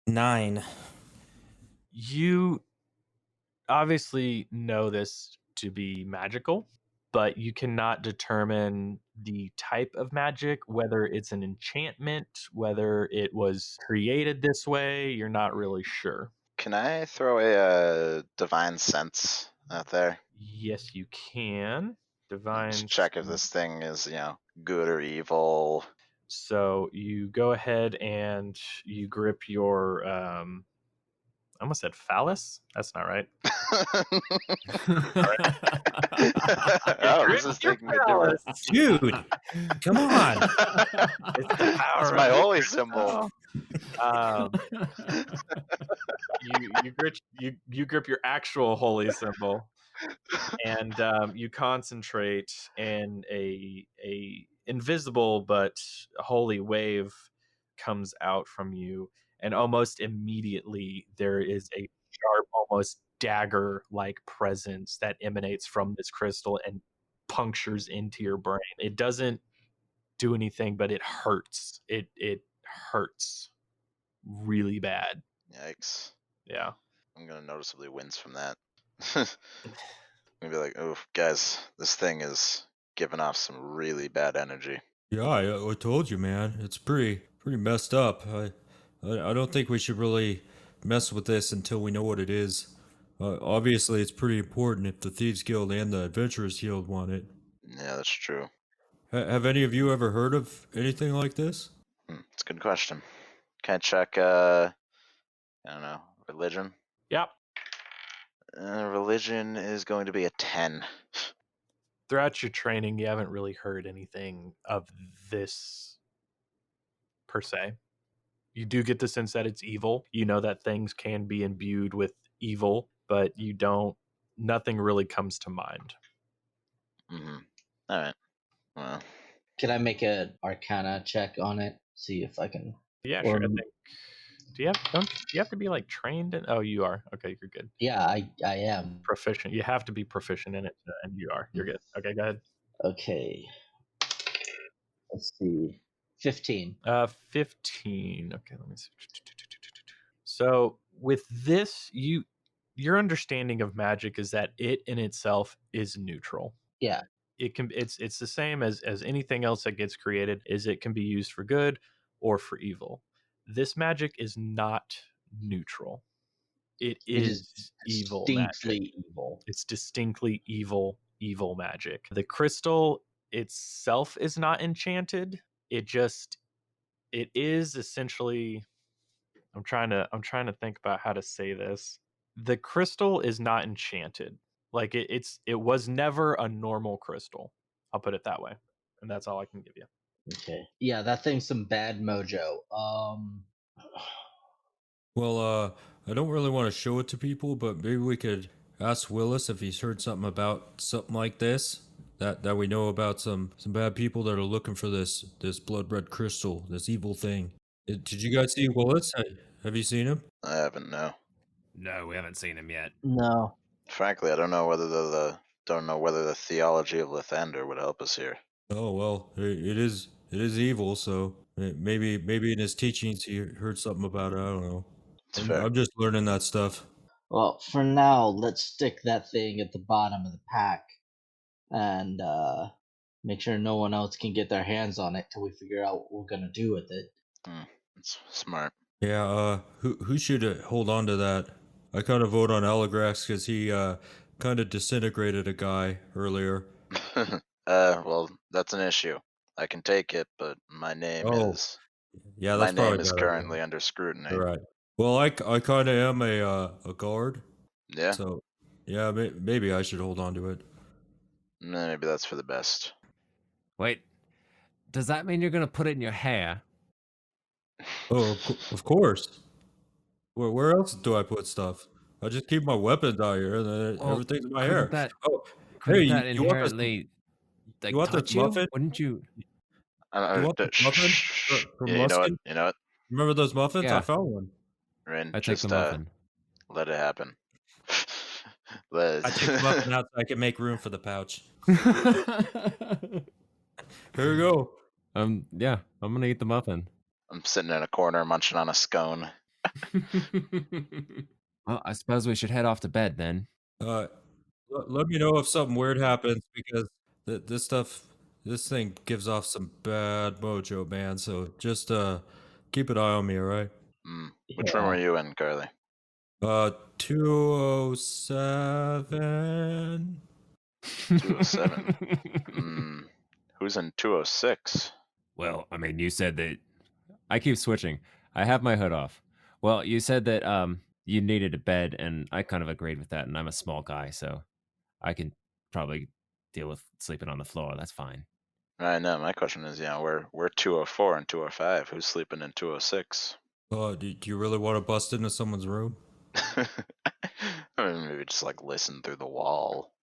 9. You obviously know this to be magical, but you cannot determine the type of magic, whether it's an enchantment, whether it was created this way. You're not really sure. Can I throw a divine sense out there? Yes, you can. Divine. Just check if this thing is, good or evil. So you go ahead and you grip your I almost said phallus. That's not right. Oh, this is taking a different. Dude, come on. It's the power. It's of my the holy crystal. symbol. You grip your actual holy symbol, and you concentrate, and a invisible but holy wave comes out from you, and almost immediately there is a sharp, almost dagger-like presence that emanates from this crystal and punctures into your brain. It doesn't do anything, but it hurts. It hurts really bad. Yikes. Yeah. I'm gonna noticeably wince from that. I'm gonna be like, oh, guys, this thing is giving off some really bad energy. Yeah, I told you, man. It's pretty messed up. I don't think we should really mess with this until we know what it is. Obviously, it's pretty important if the Thieves Guild and the Adventurers Guild want it. Yeah, that's true. Have any of you ever heard of anything like this? It's a good question. Can I check, I don't know, religion? Yep. Religion is going to be a 10. Throughout your training, you haven't really heard anything of this per se. You do get the sense that it's evil. You know that things can be imbued with evil, but nothing really comes to mind. Mm-hmm. All right. Well, Can I make an Arcana check on it? See if I can. Yeah, Or- sure. I think. Do you have to be like trained in? Oh, you are. Okay, you're good. Yeah, I am. Proficient. You have to be proficient in it, and you are. You're good. Okay, go ahead. Okay. Let's see. 15. 15. Okay, let me see. So with this, your understanding of magic is that it in itself is neutral. Yeah. It's the same as anything else that gets created, is it can be used for good or for evil. This magic is not neutral. It is evil magic. Distinctly evil. It's distinctly evil magic. The crystal itself is not enchanted. It is essentially, I'm trying to think about how to say this. The crystal is not enchanted. Like it was never a normal crystal. I'll put it that way. And that's all I can give you. Okay. Yeah, that thing's some bad mojo. Well, I don't really want to show it to people, but maybe we could ask Willis if he's heard something about something like this. That we know about some bad people that are looking for this blood red crystal, this evil thing. Did you guys see Willis? Have you seen him? I haven't, no. No, we haven't seen him yet. No. Frankly, I don't know whether the theology of Lathander would help us here. Oh well, it is evil. So maybe in his teachings he heard something about it. I don't know. It's fair. I'm just learning that stuff. Well, for now, let's stick that thing at the bottom of the pack and make sure no one else can get their hands on it till we figure out what we're gonna do with it. It's smart. Yeah. Who should hold on to that? I kind of vote on Aligrax because he kind of disintegrated a guy earlier. Well, that's an issue. I can take it, but my name is Yeah, my that's name probably is better. currently under scrutiny. All right. Well, I kind of am a guard. Yeah, So yeah, maybe I should hold on to it. maybe that's for the best. Wait, does that mean you're gonna put it in your hair? Oh, of course. Where else do I put stuff? I just keep my weapons out here, and then Well, everything's in my couldn't hair. that- Oh, Couldn't hey, that you want this? inherently like you want this touch you? muffin? Wouldn't you? You want this muffin from Yeah, you know what? Luskin? You know what? Remember those muffins? Yeah. I found one. Rin, I take just the muffin. let it happen. I take the muffin out so I can make room for the pouch. Here we go. Yeah, I'm gonna eat the muffin. I'm sitting in a corner munching on a scone. Well, I suppose we should head off to bed then. Let me know if something weird happens because this thing gives off some bad mojo, man. So just keep an eye on me, all right? Which room are you in, Carly? 207. 207. Who's in 206? Well, I mean, you said that. I keep switching. I have my hood off. Well, you said that you needed a bed, and I kind of agreed with that. And I'm a small guy, so I can probably deal with sleeping on the floor. That's fine. I know. My question is, we're 204 and 205. Who's sleeping in 206? Do you really want to bust into someone's room? I mean, maybe just like listen through the wall.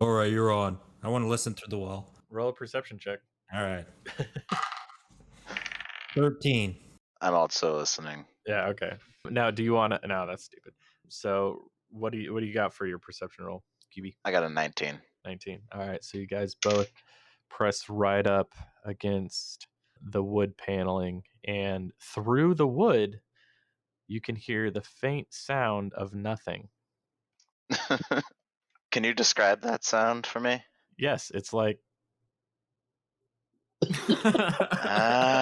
All right, you're on. I want to listen through the wall. Roll a perception check. All right. 13. I'm also listening. Yeah, okay. Now, do you want to? No, that's stupid. So, what do you got for your perception roll, QB? I got a 19. 19. All right, so you guys both press right up against the wood paneling, and through the wood, you can hear the faint sound of nothing. Can you describe that sound for me? Yes, it's like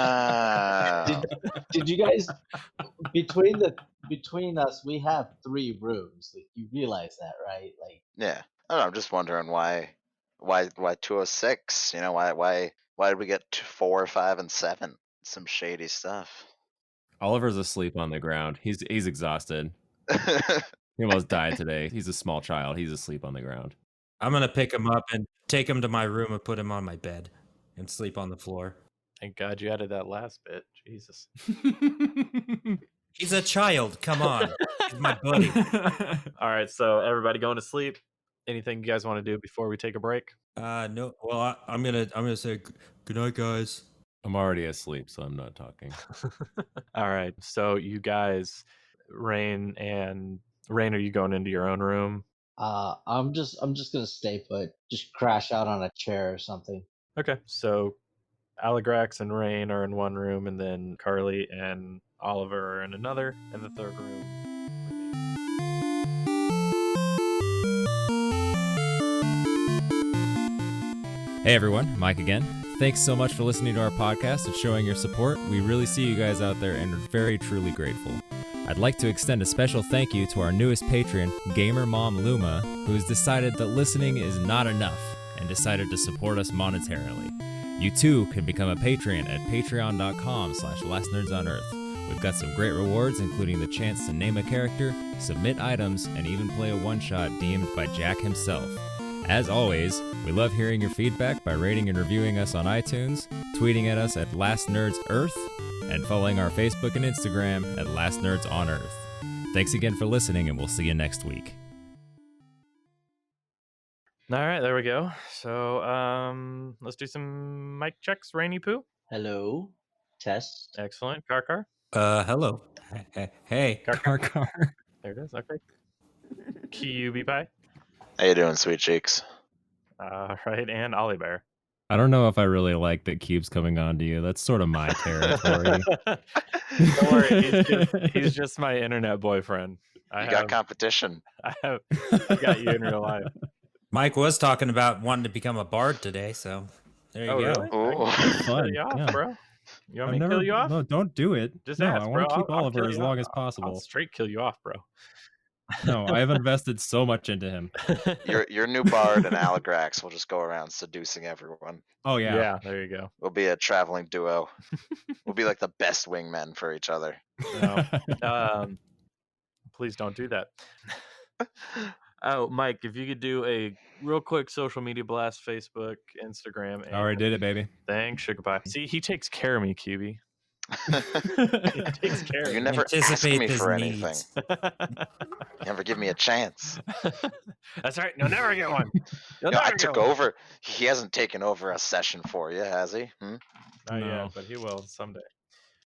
Ah. Did you guys between us we have 3 rooms? Like, you realize that, right? Like, Yeah. I don't know, I'm just wondering why 206? Why did we get 4, 5, and 7? Some shady stuff. Oliver's asleep on the ground. He's exhausted. He almost died today. He's a small child. He's asleep on the ground. I'm gonna pick him up and take him to my room and put him on my bed and sleep on the floor. Thank God you added that last bit. Jesus. He's a child. Come on. He's my buddy. All right, so everybody going to sleep. Anything you guys want to do before we take a break? No. Well, I'm gonna say good night, guys. I'm already asleep, so I'm not talking. All right, so you guys, Rain, are you going into your own room? I'm just gonna stay put. Just crash out on a chair or something. Okay, so Aligrax and Rain are in one room, and then Carly and Oliver are in another, and the third room. Hey everyone, Mike again. Thanks so much for listening to our podcast and showing your support. We really see you guys out there and are very truly grateful. I'd like to extend a special thank you to our newest patron, Gamer Mom Luma, who has decided that listening is not enough and decided to support us monetarily. You too can become a patron at patreon.com/lastnerdsonearth. We've got some great rewards, including the chance to name a character, submit items, and even play a one-shot deemed by Jack himself. As always, we love hearing your feedback by rating and reviewing us on iTunes, tweeting at us at lastnerdsearth, and following our Facebook and Instagram at lastnerdsonearth. Thanks again for listening, and we'll see you next week. All right, there we go. So let's do some mic checks. Rainy Poo. Hello, test. Excellent. Karkar. Hello. Hey. Karkar. There it is. Okay. QB Pie. How you doing, sweet cheeks? All right, and Ollie Bear. I don't know if I really like that Cube's coming on to you. That's sort of my territory. Don't worry, he's just my internet boyfriend. You got competition. I got you in real life. Mike was talking about wanting to become a bard today, so there you go. Really? Ooh. I can Fun, kill you off, yeah. bro. You want me to kill you off? No, don't do it. Just no, ask, I bro. want to keep I'll Oliver kill as you long off. as possible. I'll straight kill you off, bro. No, I have invested so much into him. Your new bard and Aligrax will just go around seducing everyone. Oh yeah. Yeah, there you go. We'll be a traveling duo. We'll be like the best wingmen for each other. No. Please don't do that. Oh, Mike, if you could do a real quick social media blast, Facebook, Instagram. I already did it, baby. Thanks, Sugar Pie. See, he takes care of me, QB. He takes care of You me. never ask Anticipate me his for needs. anything. You never give me a chance. That's right. You'll never get one. You'll You know, I never get took one. over. He hasn't taken over a session for you, has he? Not yet, but he will someday.